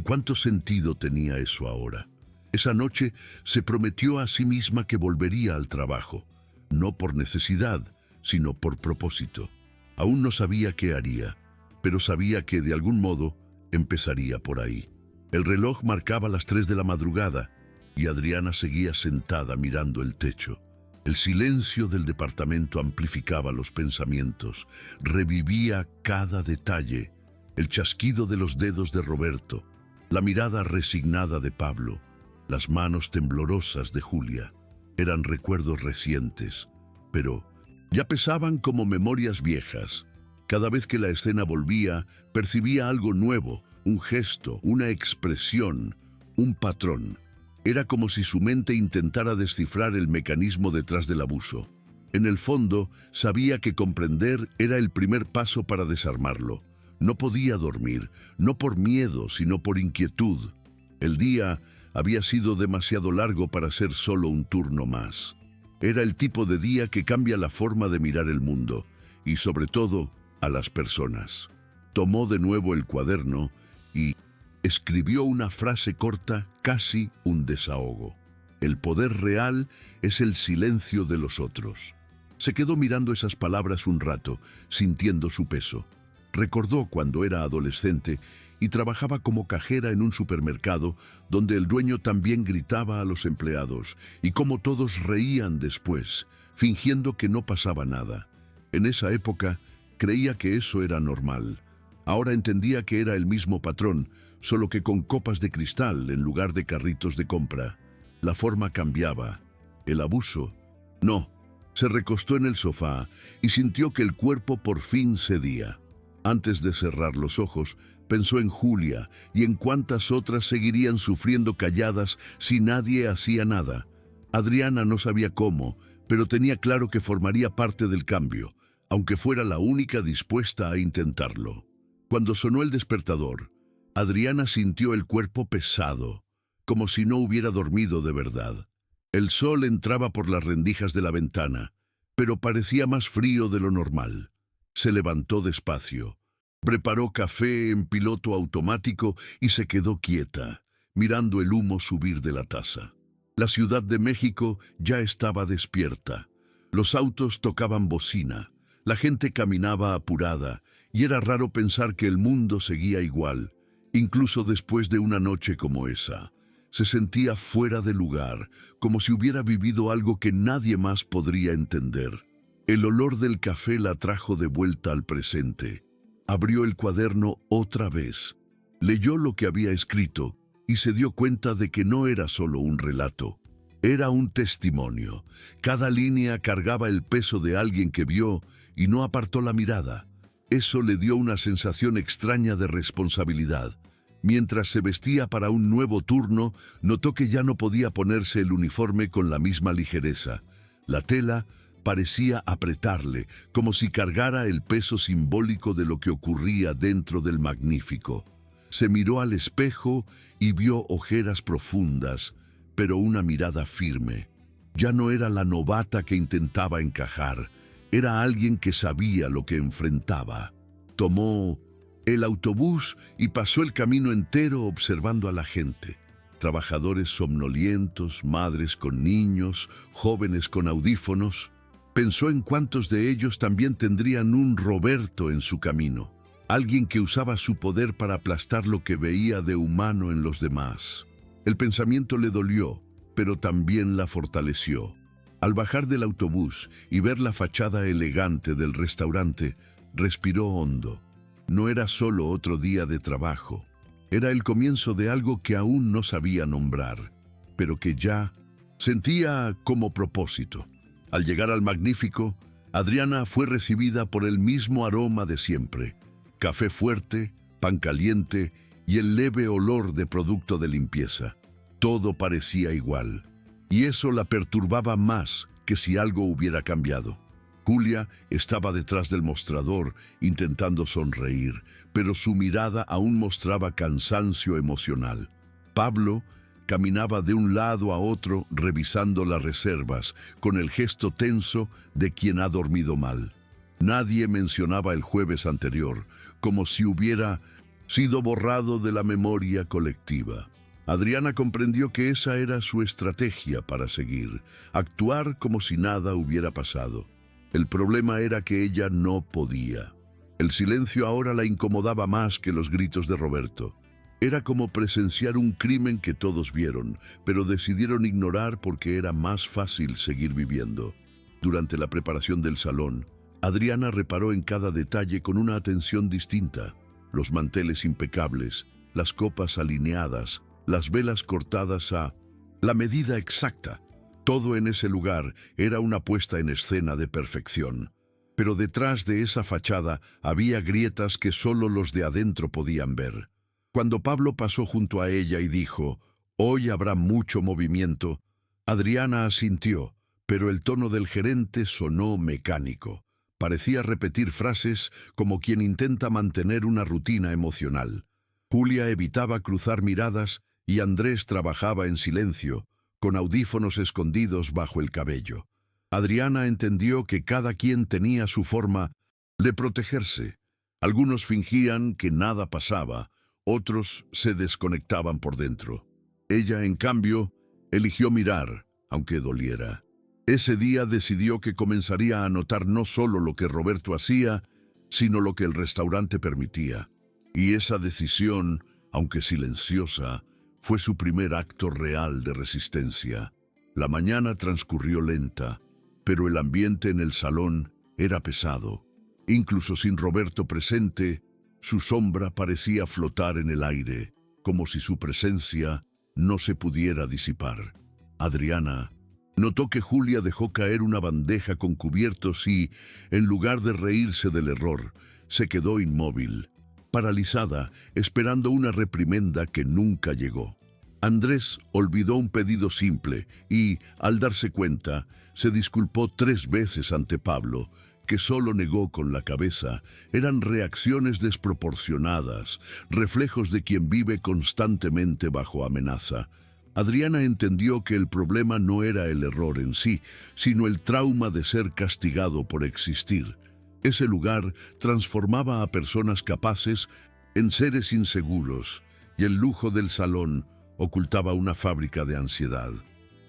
cuánto sentido tenía eso ahora. Esa noche se prometió a sí misma que volvería al trabajo, no por necesidad, sino por propósito. Aún no sabía qué haría, pero sabía que de algún modo empezaría por ahí. El reloj marcaba las 3 de la madrugada y Adriana seguía sentada mirando el techo. El silencio del departamento amplificaba los pensamientos, revivía cada detalle, el chasquido de los dedos de Roberto, la mirada resignada de Pablo, las manos temblorosas de Julia. Eran recuerdos recientes, pero ya pesaban como memorias viejas. Cada vez que la escena volvía, percibía algo nuevo, un gesto, una expresión, un patrón. Era como si su mente intentara descifrar el mecanismo detrás del abuso. En el fondo, sabía que comprender era el primer paso para desarmarlo. No podía dormir, no por miedo, sino por inquietud. El día había sido demasiado largo para ser solo un turno más. Era el tipo de día que cambia la forma de mirar el mundo, y sobre todo, a las personas. Tomó de nuevo el cuaderno y escribió una frase corta, casi un desahogo. El poder real es el silencio de los otros. Se quedó mirando esas palabras un rato, sintiendo su peso. Recordó cuando era adolescente y trabajaba como cajera en un supermercado donde el dueño también gritaba a los empleados y cómo todos reían después, fingiendo que no pasaba nada. En esa época creía que eso era normal. Ahora entendía que era el mismo patrón, solo que con copas de cristal en lugar de carritos de compra. La forma cambiaba. El abuso, no. Se recostó en el sofá y sintió que el cuerpo por fin cedía. Antes de cerrar los ojos, pensó en Julia y en cuántas otras seguirían sufriendo calladas si nadie hacía nada. Adriana no sabía cómo, pero tenía claro que formaría parte del cambio, aunque fuera la única dispuesta a intentarlo. Cuando sonó el despertador, Adriana sintió el cuerpo pesado, como si no hubiera dormido de verdad. El sol entraba por las rendijas de la ventana, pero parecía más frío de lo normal. Se levantó despacio, preparó café en piloto automático y se quedó quieta, mirando el humo subir de la taza. La Ciudad de México ya estaba despierta. Los autos tocaban bocina, la gente caminaba apurada y era raro pensar que el mundo seguía igual, incluso después de una noche como esa. Se sentía fuera de lugar, como si hubiera vivido algo que nadie más podría entender. El olor del café la trajo de vuelta al presente. Abrió el cuaderno otra vez. Leyó lo que había escrito y se dio cuenta de que no era solo un relato. Era un testimonio. Cada línea cargaba el peso de alguien que vio y no apartó la mirada. Eso le dio una sensación extraña de responsabilidad. Mientras se vestía para un nuevo turno, notó que ya no podía ponerse el uniforme con la misma ligereza. La tela parecía apretarle, como si cargara el peso simbólico de lo que ocurría dentro del Magnífico. Se miró al espejo y vio ojeras profundas, pero una mirada firme. Ya no era la novata que intentaba encajar, era alguien que sabía lo que enfrentaba. Tomó el autobús y pasó el camino entero observando a la gente. Trabajadores somnolientos, madres con niños, jóvenes con audífonos. Pensó en cuántos de ellos también tendrían un Roberto en su camino, alguien que usaba su poder para aplastar lo que veía de humano en los demás. El pensamiento le dolió, pero también la fortaleció. Al bajar del autobús y ver la fachada elegante del restaurante, respiró hondo. No era solo otro día de trabajo, era el comienzo de algo que aún no sabía nombrar, pero que ya sentía como propósito. Al llegar al Magnífico, Adriana fue recibida por el mismo aroma de siempre: café fuerte, pan caliente y el leve olor de producto de limpieza. Todo parecía igual, y eso la perturbaba más que si algo hubiera cambiado. Julia estaba detrás del mostrador, intentando sonreír, pero su mirada aún mostraba cansancio emocional. Pablo caminaba de un lado a otro revisando las reservas, con el gesto tenso de quien ha dormido mal. Nadie mencionaba el jueves anterior, como si hubiera sido borrado de la memoria colectiva. Adriana comprendió que esa era su estrategia para seguir, actuar como si nada hubiera pasado. El problema era que ella no podía. El silencio ahora la incomodaba más que los gritos de Roberto. Era como presenciar un crimen que todos vieron, pero decidieron ignorar porque era más fácil seguir viviendo. Durante la preparación del salón, Adriana reparó en cada detalle con una atención distinta: los manteles impecables, las copas alineadas, las velas cortadas a la medida exacta. Todo en ese lugar era una puesta en escena de perfección. Pero detrás de esa fachada había grietas que solo los de adentro podían ver. Cuando Pablo pasó junto a ella y dijo: «Hoy habrá mucho movimiento», Adriana asintió, pero el tono del gerente sonó mecánico. Parecía repetir frases como quien intenta mantener una rutina emocional. Julia evitaba cruzar miradas y Andrés trabajaba en silencio, con audífonos escondidos bajo el cabello. Adriana entendió que cada quien tenía su forma de protegerse. Algunos fingían que nada pasaba, otros se desconectaban por dentro. Ella, en cambio, eligió mirar, aunque doliera. Ese día decidió que comenzaría a notar no solo lo que Roberto hacía, sino lo que el restaurante permitía. Y esa decisión, aunque silenciosa, fue su primer acto real de resistencia. La mañana transcurrió lenta, pero el ambiente en el salón era pesado. Incluso sin Roberto presente, su sombra parecía flotar en el aire, como si su presencia no se pudiera disipar. Adriana notó que Julia dejó caer una bandeja con cubiertos y, en lugar de reírse del error, se quedó inmóvil, paralizada, esperando una reprimenda que nunca llegó. Andrés olvidó un pedido simple y, al darse cuenta, se disculpó 3 veces ante Pablo, que solo negó con la cabeza. Eran reacciones desproporcionadas, reflejos de quien vive constantemente bajo amenaza. Adriana entendió que el problema no era el error en sí, sino el trauma de ser castigado por existir. Ese lugar transformaba a personas capaces en seres inseguros, y el lujo del salón ocultaba una fábrica de ansiedad.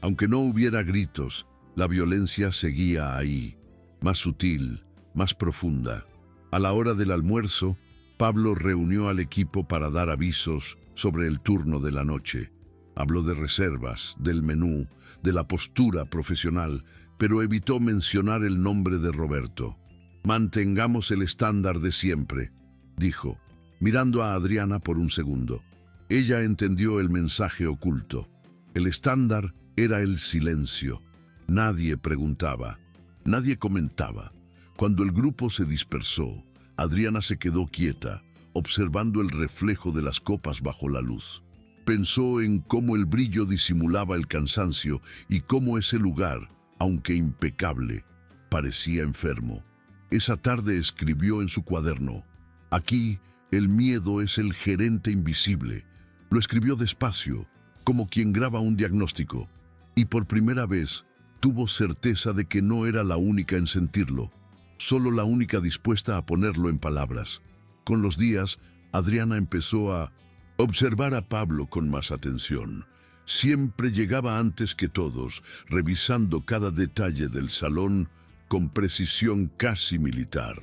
Aunque no hubiera gritos, la violencia seguía ahí, más sutil, más profunda. A la hora del almuerzo, Pablo reunió al equipo para dar avisos sobre el turno de la noche. Habló de reservas, del menú, de la postura profesional, pero evitó mencionar el nombre de Roberto. «Mantengamos el estándar de siempre», dijo, mirando a Adriana por un segundo. Ella entendió el mensaje oculto. El estándar era el silencio. Nadie preguntaba, nadie comentaba. Cuando el grupo se dispersó, Adriana se quedó quieta, observando el reflejo de las copas bajo la luz. Pensó en cómo el brillo disimulaba el cansancio y cómo ese lugar, aunque impecable, parecía enfermo. Esa tarde escribió en su cuaderno: «Aquí el miedo es el gerente invisible». Lo escribió despacio, como quien graba un diagnóstico, y por primera vez tuvo certeza de que no era la única en sentirlo, solo la única dispuesta a ponerlo en palabras. Con los días, Adriana empezó a observar a Pablo con más atención. Siempre llegaba antes que todos, revisando cada detalle del salón con precisión casi militar.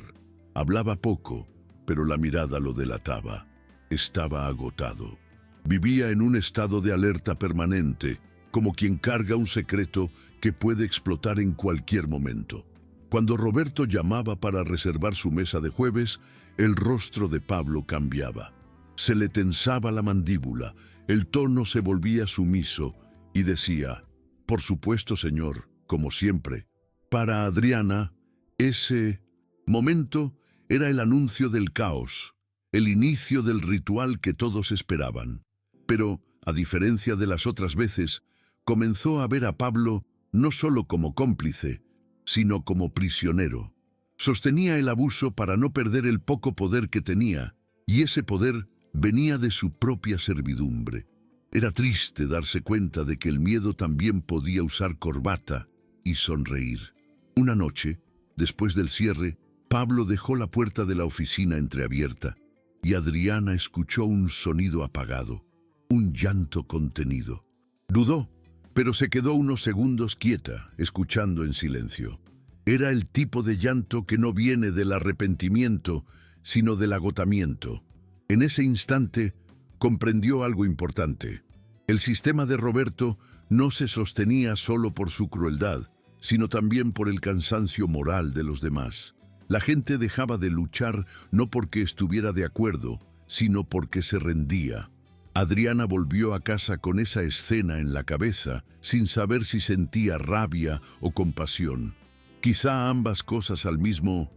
Hablaba poco, pero la mirada lo delataba. Estaba agotado. Vivía en un estado de alerta permanente, como quien carga un secreto que puede explotar en cualquier momento. Cuando Roberto llamaba para reservar su mesa de jueves, el rostro de Pablo cambiaba. Se le tensaba la mandíbula, el tono se volvía sumiso y decía: «Por supuesto, señor, como siempre». Para Adriana, ese momento era el anuncio del caos, el inicio del ritual que todos esperaban. Pero, a diferencia de las otras veces, comenzó a ver a Pablo no solo como cómplice, sino como prisionero. Sostenía el abuso para no perder el poco poder que tenía, y ese poder venía de su propia servidumbre. Era triste darse cuenta de que el miedo también podía usar corbata y sonreír. Una noche, después del cierre, Pablo dejó la puerta de la oficina entreabierta, y Adriana escuchó un sonido apagado, un llanto contenido. Dudó, pero se quedó unos segundos quieta, escuchando en silencio. Era el tipo de llanto que no viene del arrepentimiento, sino del agotamiento. En ese instante, comprendió algo importante. El sistema de Roberto no se sostenía solo por su crueldad, sino también por el cansancio moral de los demás. La gente dejaba de luchar no porque estuviera de acuerdo, sino porque se rendía. Adriana volvió a casa con esa escena en la cabeza, sin saber si sentía rabia o compasión. Quizá ambas cosas al mismo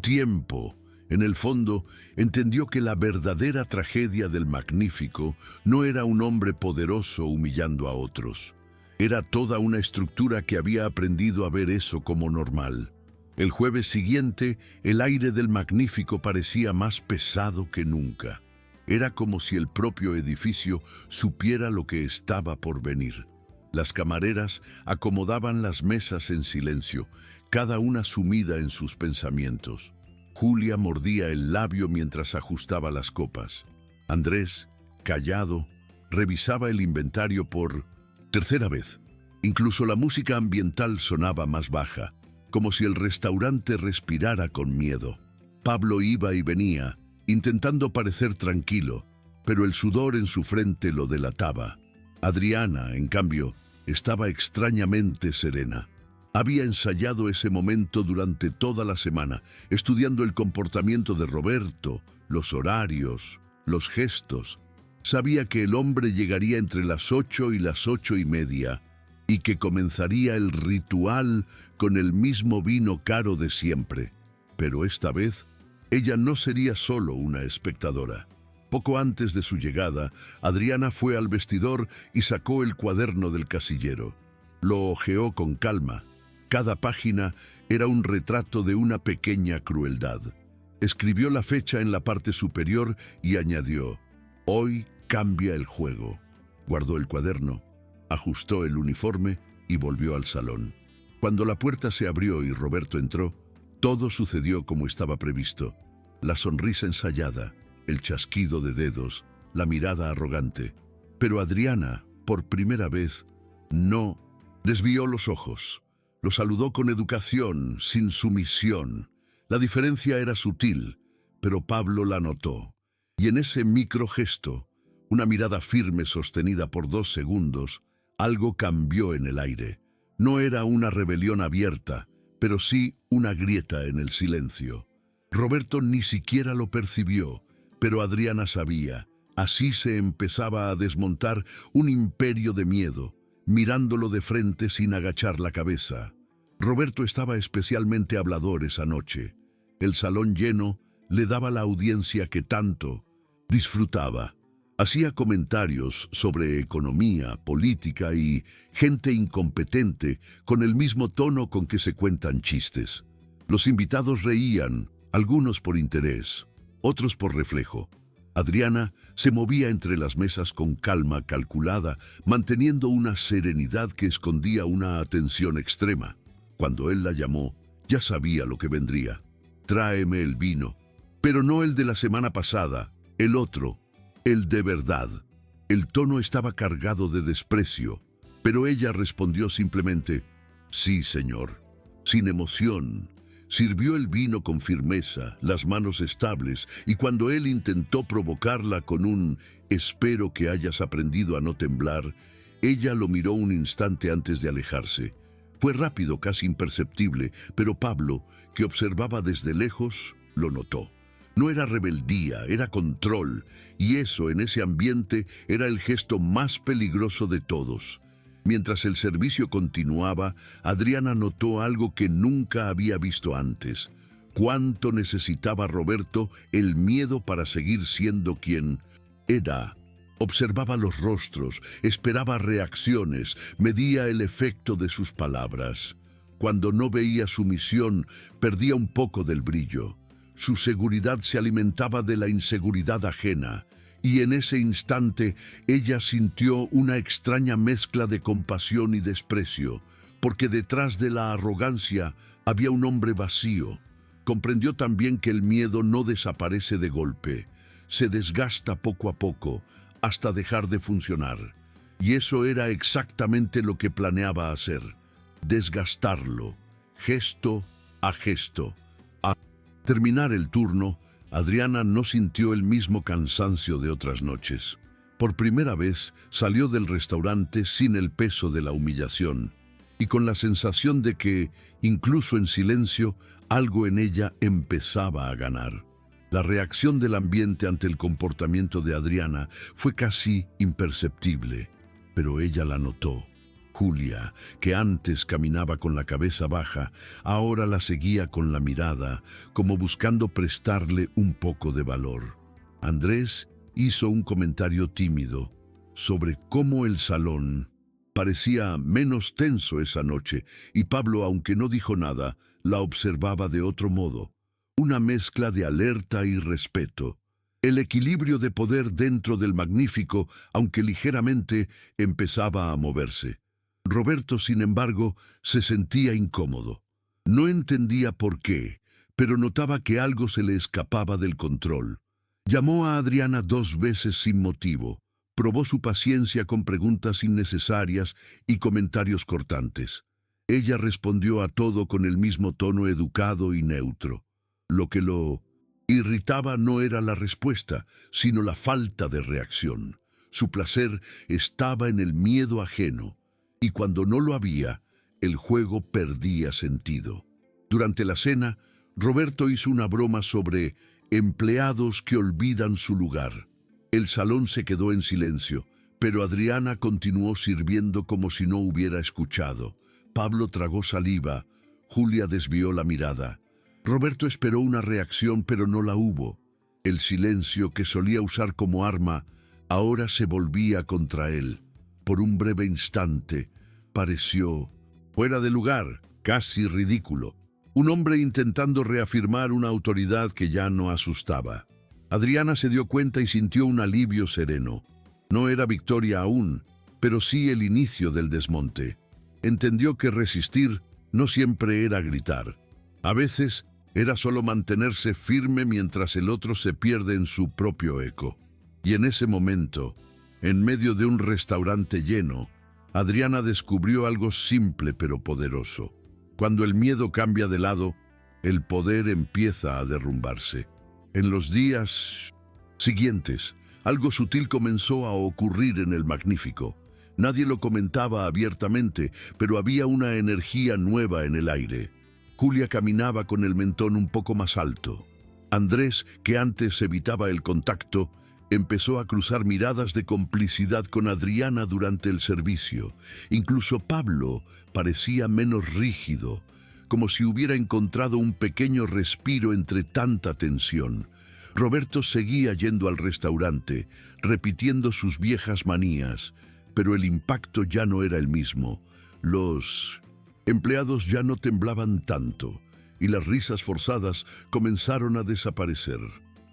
tiempo. En el fondo, entendió que la verdadera tragedia del Magnífico no era un hombre poderoso humillando a otros. Era toda una estructura que había aprendido a ver eso como normal. El jueves siguiente, el aire del Magnífico parecía más pesado que nunca. Era como si el propio edificio supiera lo que estaba por venir. Las camareras acomodaban las mesas en silencio, cada una sumida en sus pensamientos. Julia mordía el labio mientras ajustaba las copas. Andrés, callado, revisaba el inventario por tercera vez. Incluso la música ambiental sonaba más baja, como si el restaurante respirara con miedo. Pablo iba y venía, intentando parecer tranquilo, pero el sudor en su frente lo delataba. Adriana, en cambio, estaba extrañamente serena. Había ensayado ese momento durante toda la semana, estudiando el comportamiento de Roberto, los horarios, los gestos. Sabía que el hombre llegaría entre las 8 y las 8:30 y que comenzaría el ritual con el mismo vino caro de siempre. Pero esta vez, ella no sería solo una espectadora. Poco antes de su llegada, Adriana fue al vestidor y sacó el cuaderno del casillero. Lo hojeó con calma. Cada página era un retrato de una pequeña crueldad. Escribió la fecha en la parte superior y añadió: «Hoy cambia el juego». Guardó el cuaderno, ajustó el uniforme y volvió al salón. Cuando la puerta se abrió y Roberto entró, todo sucedió como estaba previsto. La sonrisa ensayada, el chasquido de dedos, la mirada arrogante. Pero Adriana, por primera vez, no desvió los ojos. Lo saludó con educación, sin sumisión. La diferencia era sutil, pero Pablo la notó. Y en ese microgesto, una mirada firme sostenida por 2 segundos, algo cambió en el aire. No era una rebelión abierta, pero sí una grieta en el silencio. Roberto ni siquiera lo percibió, pero Adriana sabía. Así se empezaba a desmontar un imperio de miedo, mirándolo de frente sin agachar la cabeza. Roberto estaba especialmente hablador esa noche. El salón lleno, le daba la audiencia que tanto disfrutaba. Hacía comentarios sobre economía, política y gente incompetente con el mismo tono con que se cuentan chistes. Los invitados reían, algunos por interés, otros por reflejo. Adriana se movía entre las mesas con calma calculada, manteniendo una serenidad que escondía una atención extrema. Cuando él la llamó, ya sabía lo que vendría. «Tráeme el vino». Pero no el de la semana pasada, el otro, el de verdad. El tono estaba cargado de desprecio, pero ella respondió simplemente, «Sí, señor», sin emoción. Sirvió el vino con firmeza, las manos estables, y cuando él intentó provocarla con un «espero que hayas aprendido a no temblar», ella lo miró un instante antes de alejarse. Fue rápido, casi imperceptible, pero Pablo, que observaba desde lejos, lo notó. No era rebeldía, era control, y eso en ese ambiente era el gesto más peligroso de todos. Mientras el servicio continuaba, Adriana notó algo que nunca había visto antes. Cuánto necesitaba Roberto el miedo para seguir siendo quien era. Observaba los rostros, esperaba reacciones, medía el efecto de sus palabras. Cuando no veía sumisión, perdía un poco del brillo. Su seguridad se alimentaba de la inseguridad ajena. Y en ese instante ella sintió una extraña mezcla de compasión y desprecio, porque detrás de la arrogancia había un hombre vacío. Comprendió también que el miedo no desaparece de golpe, se desgasta poco a poco, hasta dejar de funcionar. Y eso era exactamente lo que planeaba hacer, desgastarlo, gesto a gesto. Al terminar el turno, Adriana no sintió el mismo cansancio de otras noches. Por primera vez salió del restaurante sin el peso de la humillación y con la sensación de que, incluso en silencio, algo en ella empezaba a ganar. La reacción del ambiente ante el comportamiento de Adriana fue casi imperceptible, pero ella la notó. Julia, que antes caminaba con la cabeza baja, ahora la seguía con la mirada, como buscando prestarle un poco de valor. Andrés hizo un comentario tímido sobre cómo el salón parecía menos tenso esa noche, y Pablo, aunque no dijo nada, la observaba de otro modo, una mezcla de alerta y respeto. El equilibrio de poder dentro del Magnífico, aunque ligeramente, empezaba a moverse. Roberto, sin embargo, se sentía incómodo. No entendía por qué, pero notaba que algo se le escapaba del control. Llamó a Adriana 2 veces sin motivo. Probó su paciencia con preguntas innecesarias y comentarios cortantes. Ella respondió a todo con el mismo tono educado y neutro. Lo que lo irritaba no era la respuesta, sino la falta de reacción. Su placer estaba en el miedo ajeno. Y cuando no lo había, el juego perdía sentido. Durante la cena, Roberto hizo una broma sobre empleados que olvidan su lugar. El salón se quedó en silencio, pero Adriana continuó sirviendo como si no hubiera escuchado. Pablo tragó saliva, Julia desvió la mirada. Roberto esperó una reacción, pero no la hubo. El silencio que solía usar como arma, ahora se volvía contra él. Por un breve instante, pareció fuera de lugar, casi ridículo. Un hombre intentando reafirmar una autoridad que ya no asustaba. Adriana se dio cuenta y sintió un alivio sereno. No era victoria aún, pero sí el inicio del desmonte. Entendió que resistir no siempre era gritar. A veces era solo mantenerse firme mientras el otro se pierde en su propio eco. Y en ese momento, en medio de un restaurante lleno, Adriana descubrió algo simple pero poderoso. Cuando el miedo cambia de lado, el poder empieza a derrumbarse. En los días siguientes, algo sutil comenzó a ocurrir en el Magnífico. Nadie lo comentaba abiertamente, pero había una energía nueva en el aire. Julia caminaba con el mentón un poco más alto. Andrés, que antes evitaba el contacto, empezó a cruzar miradas de complicidad con Adriana durante el servicio. Incluso Pablo parecía menos rígido, como si hubiera encontrado un pequeño respiro entre tanta tensión. Roberto seguía yendo al restaurante, repitiendo sus viejas manías, pero el impacto ya no era el mismo. Los empleados ya no temblaban tanto, y las risas forzadas comenzaron a desaparecer.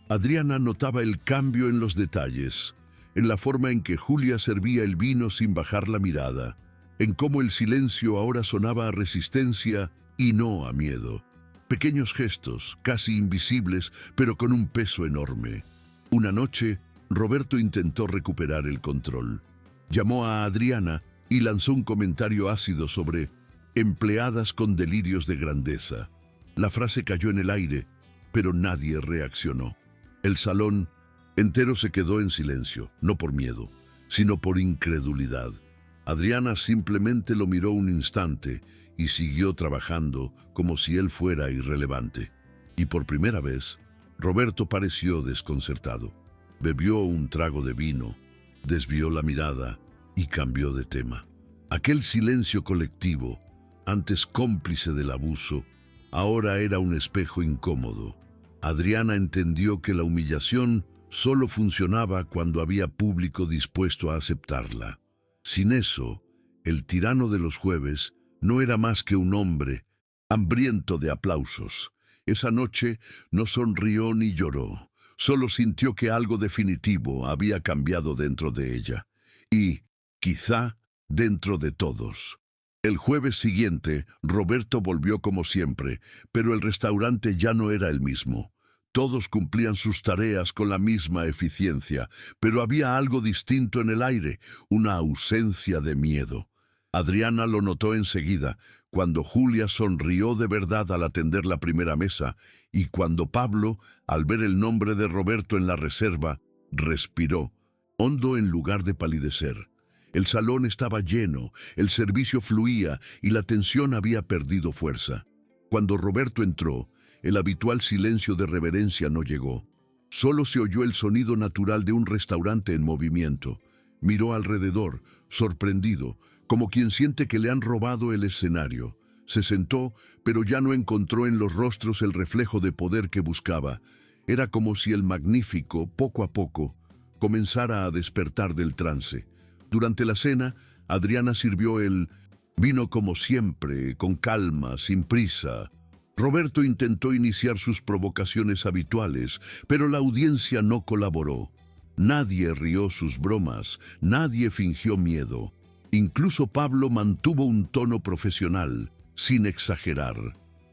Adriana notaba el cambio en los detalles, en la forma en que Julia servía el vino sin bajar la mirada, en cómo el silencio ahora sonaba a resistencia y no a miedo. Pequeños gestos, casi invisibles, pero con un peso enorme. Una noche, Roberto intentó recuperar el control. Llamó a Adriana y lanzó un comentario ácido sobre empleadas con delirios de grandeza. La frase cayó en el aire, pero nadie reaccionó. El salón entero se quedó en silencio, no por miedo, sino por incredulidad. Adriana simplemente lo miró un instante y siguió trabajando como si él fuera irrelevante. Y por primera vez, Roberto pareció desconcertado. Bebió un trago de vino, desvió la mirada y cambió de tema. Aquel silencio colectivo, antes cómplice del abuso, ahora era un espejo incómodo. Adriana entendió que la humillación solo funcionaba cuando había público dispuesto a aceptarla. Sin eso, el tirano de los jueves no era más que un hombre hambriento de aplausos. Esa noche no sonrió ni lloró, solo sintió que algo definitivo había cambiado dentro de ella, y, quizá, dentro de todos. El jueves siguiente, Roberto volvió como siempre, pero el restaurante ya no era el mismo. Todos cumplían sus tareas con la misma eficiencia, pero había algo distinto en el aire, una ausencia de miedo. Adriana lo notó enseguida, cuando Julia sonrió de verdad al atender la primera mesa, y cuando Pablo, al ver el nombre de Roberto en la reserva, respiró, hondo en lugar de palidecer. El salón estaba lleno, el servicio fluía y la tensión había perdido fuerza. Cuando Roberto entró, el habitual silencio de reverencia no llegó. Solo se oyó el sonido natural de un restaurante en movimiento. Miró alrededor, sorprendido, como quien siente que le han robado el escenario. Se sentó, pero ya no encontró en los rostros el reflejo de poder que buscaba. Era como si el magnífico, poco a poco, comenzara a despertar del trance. Durante la cena, Adriana sirvió el vino como siempre, con calma, sin prisa. Roberto intentó iniciar sus provocaciones habituales, pero la audiencia no colaboró. Nadie rió sus bromas, nadie fingió miedo. Incluso Pablo mantuvo un tono profesional, sin exagerar.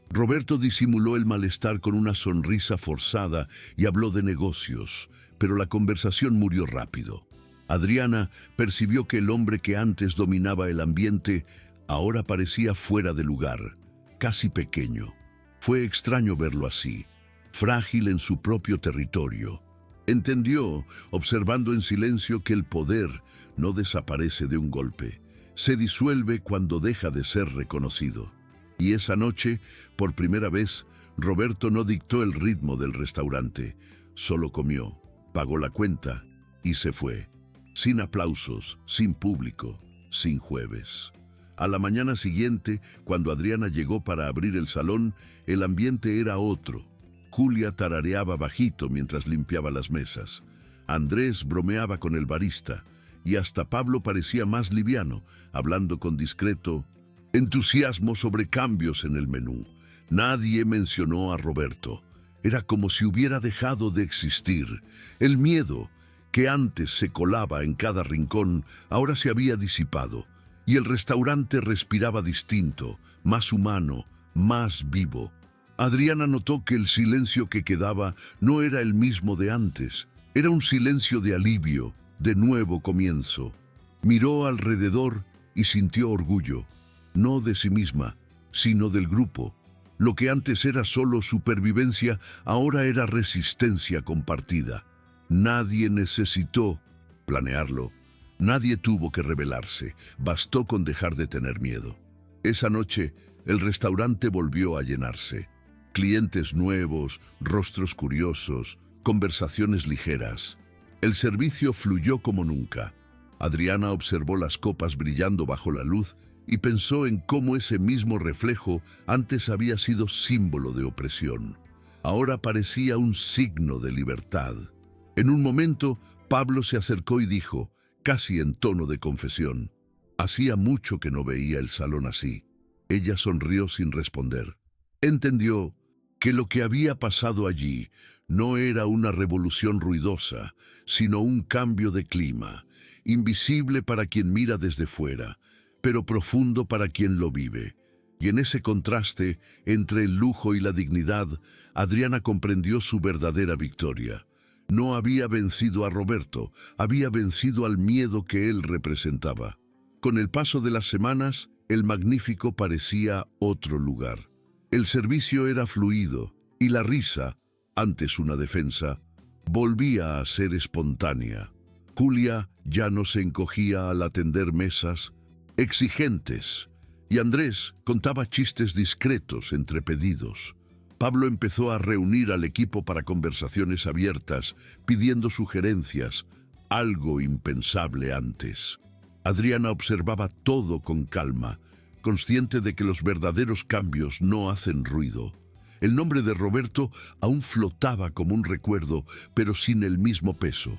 Roberto disimuló el malestar con una sonrisa forzada y habló de negocios, pero la conversación murió rápido. Adriana percibió que el hombre que antes dominaba el ambiente ahora parecía fuera de lugar, casi pequeño. Fue extraño verlo así, frágil en su propio territorio. Entendió, observando en silencio, que el poder no desaparece de un golpe, se disuelve cuando deja de ser reconocido. Y esa noche, por primera vez, Roberto no dictó el ritmo del restaurante, solo comió, pagó la cuenta y se fue. Sin aplausos, sin público, sin jueves. A la mañana siguiente, cuando Adriana llegó para abrir el salón, el ambiente era otro. Julia tarareaba bajito mientras limpiaba las mesas. Andrés bromeaba con el barista, y hasta Pablo parecía más liviano, hablando con discreto entusiasmo sobre cambios en el menú. Nadie mencionó a Roberto. Era como si hubiera dejado de existir. El miedo, que antes se colaba en cada rincón, ahora se había disipado, y el restaurante respiraba distinto, más humano, más vivo. Adriana notó que el silencio que quedaba no era el mismo de antes. Era un silencio de alivio, de nuevo comienzo. Miró alrededor y sintió orgullo, no de sí misma, sino del grupo. Lo que antes era solo supervivencia, ahora era resistencia compartida. Nadie necesitó planearlo. Nadie tuvo que rebelarse. Bastó con dejar de tener miedo. Esa noche, el restaurante volvió a llenarse. Clientes nuevos, rostros curiosos, conversaciones ligeras. El servicio fluyó como nunca. Adriana observó las copas brillando bajo la luz y pensó en cómo ese mismo reflejo antes había sido símbolo de opresión. Ahora parecía un signo de libertad. En un momento, Pablo se acercó y dijo, casi en tono de confesión, «Hacía mucho que no veía el salón así». Ella sonrió sin responder. Entendió que lo que había pasado allí no era una revolución ruidosa, sino un cambio de clima, invisible para quien mira desde fuera, pero profundo para quien lo vive. Y en ese contraste entre el lujo y la dignidad, Adriana comprendió su verdadera victoria. No había vencido a Roberto, había vencido al miedo que él representaba. Con el paso de las semanas, el Magnífico parecía otro lugar. El servicio era fluido y la risa, antes una defensa, volvía a ser espontánea. Julia ya no se encogía al atender mesas exigentes, y Andrés contaba chistes discretos entre pedidos. Pablo empezó a reunir al equipo para conversaciones abiertas, pidiendo sugerencias, algo impensable antes. Adriana observaba todo con calma, consciente de que los verdaderos cambios no hacen ruido. El nombre de Roberto aún flotaba como un recuerdo, pero sin el mismo peso.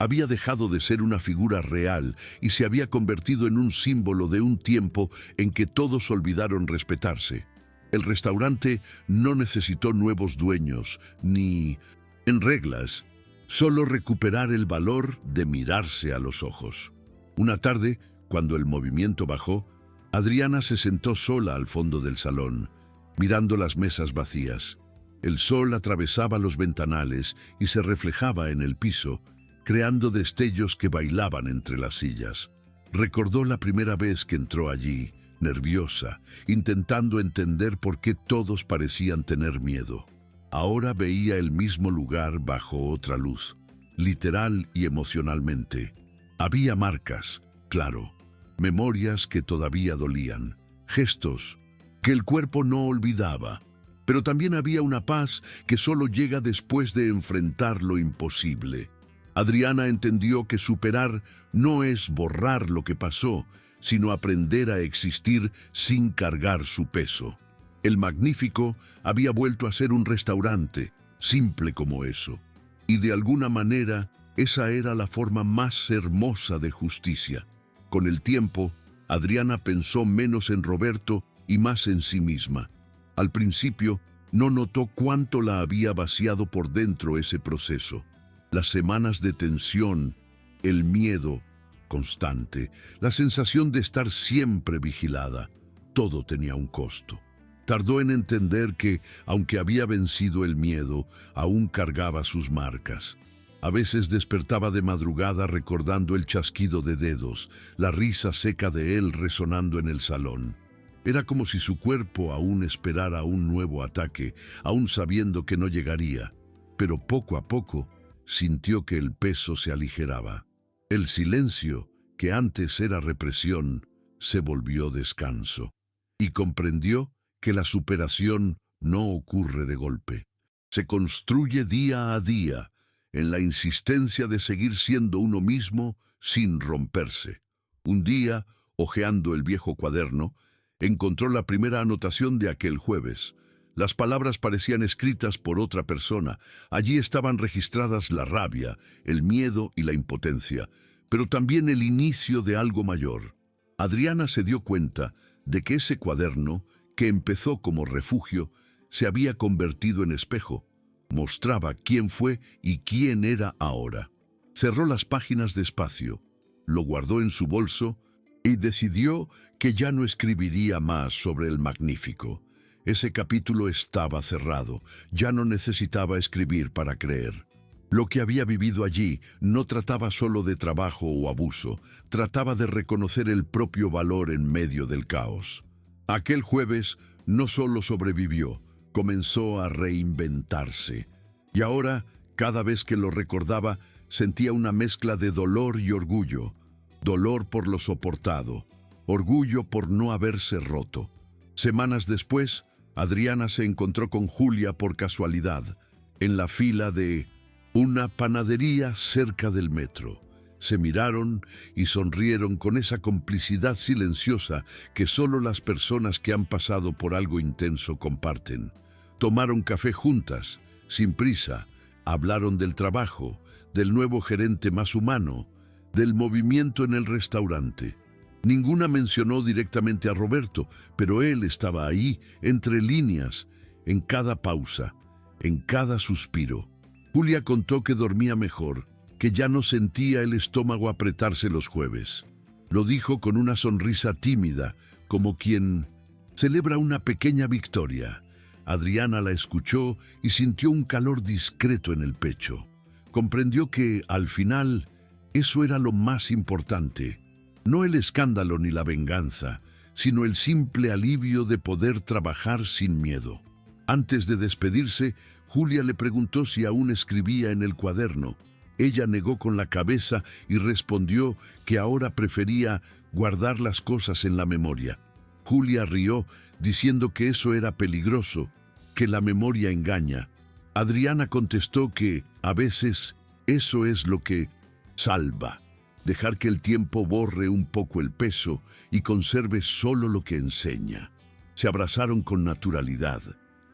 Había dejado de ser una figura real y se había convertido en un símbolo de un tiempo en que todos olvidaron respetarse. El restaurante no necesitó nuevos dueños, ni en reglas, solo recuperar el valor de mirarse a los ojos. Una tarde, cuando el movimiento bajó, Adriana se sentó sola al fondo del salón, mirando las mesas vacías. El sol atravesaba los ventanales y se reflejaba en el piso, creando destellos que bailaban entre las sillas. Recordó la primera vez que entró allí, nerviosa, intentando entender por qué todos parecían tener miedo. Ahora veía el mismo lugar bajo otra luz, literal y emocionalmente. Había marcas, claro, memorias que todavía dolían, gestos que el cuerpo no olvidaba, pero también había una paz que solo llega después de enfrentar lo imposible. Adriana entendió que superar no es borrar lo que pasó, sino aprender a existir sin cargar su peso. El Magnífico había vuelto a ser un restaurante, simple como eso, y de alguna manera esa era la forma más hermosa de justicia. Con el tiempo, Adriana pensó menos en Roberto y más en sí misma. Al principio, no notó cuánto la había vaciado por dentro ese proceso. Las semanas de tensión, el miedo constante, la sensación de estar siempre vigilada, todo tenía un costo. Tardó en entender que, aunque había vencido el miedo, aún cargaba sus marcas. A veces despertaba de madrugada recordando el chasquido de dedos, la risa seca de él resonando en el salón. Era como si su cuerpo aún esperara un nuevo ataque, aún sabiendo que no llegaría. Pero poco a poco sintió que el peso se aligeraba. El silencio, que antes era represión, se volvió descanso. Y comprendió que la superación no ocurre de golpe. Se construye día a día, en la insistencia de seguir siendo uno mismo sin romperse. Un día, hojeando el viejo cuaderno, encontró la primera anotación de aquel jueves. Las palabras parecían escritas por otra persona. Allí estaban registradas la rabia, el miedo y la impotencia, pero también el inicio de algo mayor. Adriana se dio cuenta de que ese cuaderno, que empezó como refugio, se había convertido en espejo. Mostraba quién fue y quién era ahora. Cerró las páginas despacio, lo guardó en su bolso y decidió que ya no escribiría más sobre el Magnífico. Ese capítulo estaba cerrado, ya no necesitaba escribir para creer. Lo que había vivido allí no trataba solo de trabajo o abuso, trataba de reconocer el propio valor en medio del caos. Aquel jueves no solo sobrevivió, comenzó a reinventarse. Y ahora, cada vez que lo recordaba, sentía una mezcla de dolor y orgullo. Dolor por lo soportado, orgullo por no haberse roto. Semanas después, Adriana se encontró con Julia por casualidad, en la fila de una panadería cerca del metro. Se miraron y sonrieron con esa complicidad silenciosa que solo las personas que han pasado por algo intenso comparten. Tomaron café juntas, sin prisa, hablaron del trabajo, del nuevo gerente más humano, del movimiento en el restaurante. Ninguna mencionó directamente a Roberto, pero él estaba ahí, entre líneas, en cada pausa, en cada suspiro. Julia contó que dormía mejor, que ya no sentía el estómago apretarse los jueves. Lo dijo con una sonrisa tímida, como quien celebra una pequeña victoria. Adriana la escuchó y sintió un calor discreto en el pecho. Comprendió que, al final, eso era lo más importante. No el escándalo ni la venganza, sino el simple alivio de poder trabajar sin miedo. Antes de despedirse, Julia le preguntó si aún escribía en el cuaderno. Ella negó con la cabeza y respondió que ahora prefería guardar las cosas en la memoria. Julia rió, diciendo que eso era peligroso, que la memoria engaña. Adriana contestó que, a veces, eso es lo que salva. Dejar que el tiempo borre un poco el peso y conserve solo lo que enseña. Se abrazaron con naturalidad,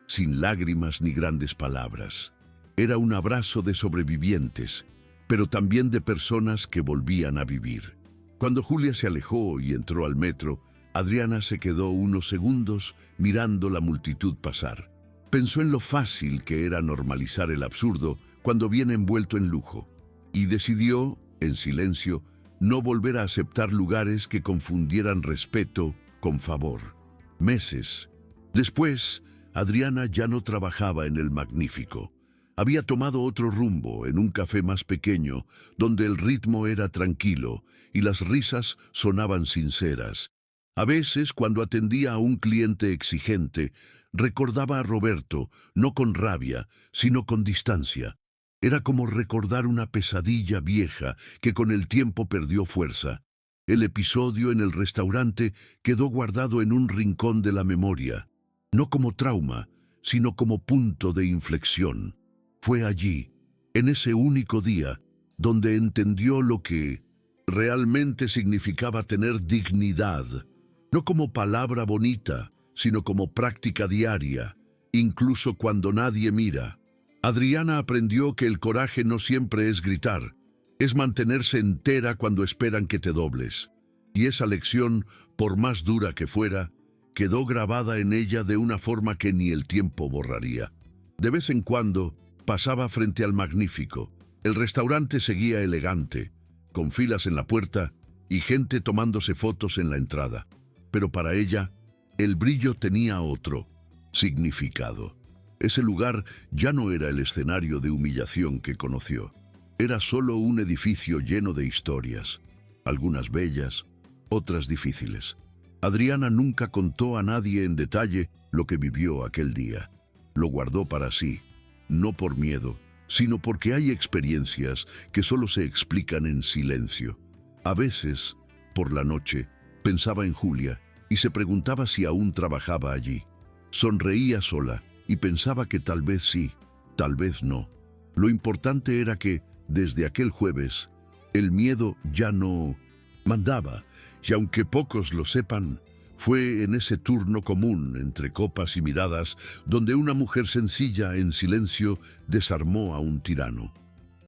sin lágrimas ni grandes palabras. Era un abrazo de sobrevivientes, pero también de personas que volvían a vivir. Cuando Julia se alejó y entró al metro, Adriana se quedó unos segundos mirando la multitud pasar. Pensó en lo fácil que era normalizar el absurdo cuando viene envuelto en lujo, y decidió, en silencio, no volver a aceptar lugares que confundieran respeto con favor. Meses después, Adriana ya no trabajaba en el Magnífico. Había tomado otro rumbo en un café más pequeño, donde el ritmo era tranquilo y las risas sonaban sinceras. A veces, cuando atendía a un cliente exigente, recordaba a Roberto, no con rabia, sino con distancia. Era como recordar una pesadilla vieja que con el tiempo perdió fuerza. El episodio en el restaurante quedó guardado en un rincón de la memoria, no como trauma, sino como punto de inflexión. Fue allí, en ese único día, donde entendió lo que realmente significaba tener dignidad, no como palabra bonita, sino como práctica diaria, incluso cuando nadie mira. Adriana aprendió que el coraje no siempre es gritar, es mantenerse entera cuando esperan que te dobles. Y esa lección, por más dura que fuera, quedó grabada en ella de una forma que ni el tiempo borraría. De vez en cuando, pasaba frente al Magnífico. El restaurante seguía elegante, con filas en la puerta y gente tomándose fotos en la entrada. Pero para ella, el brillo tenía otro significado. Ese lugar ya no era el escenario de humillación que conoció. Era solo un edificio lleno de historias, algunas bellas, otras difíciles. Adriana nunca contó a nadie en detalle lo que vivió aquel día. Lo guardó para sí, no por miedo, sino porque hay experiencias que solo se explican en silencio. A veces, por la noche, pensaba en Julia y se preguntaba si aún trabajaba allí. Sonreía sola y pensaba que tal vez sí, tal vez no. Lo importante era que, desde aquel jueves, el miedo ya no mandaba, y aunque pocos lo sepan, fue en ese turno común entre copas y miradas donde una mujer sencilla en silencio desarmó a un tirano.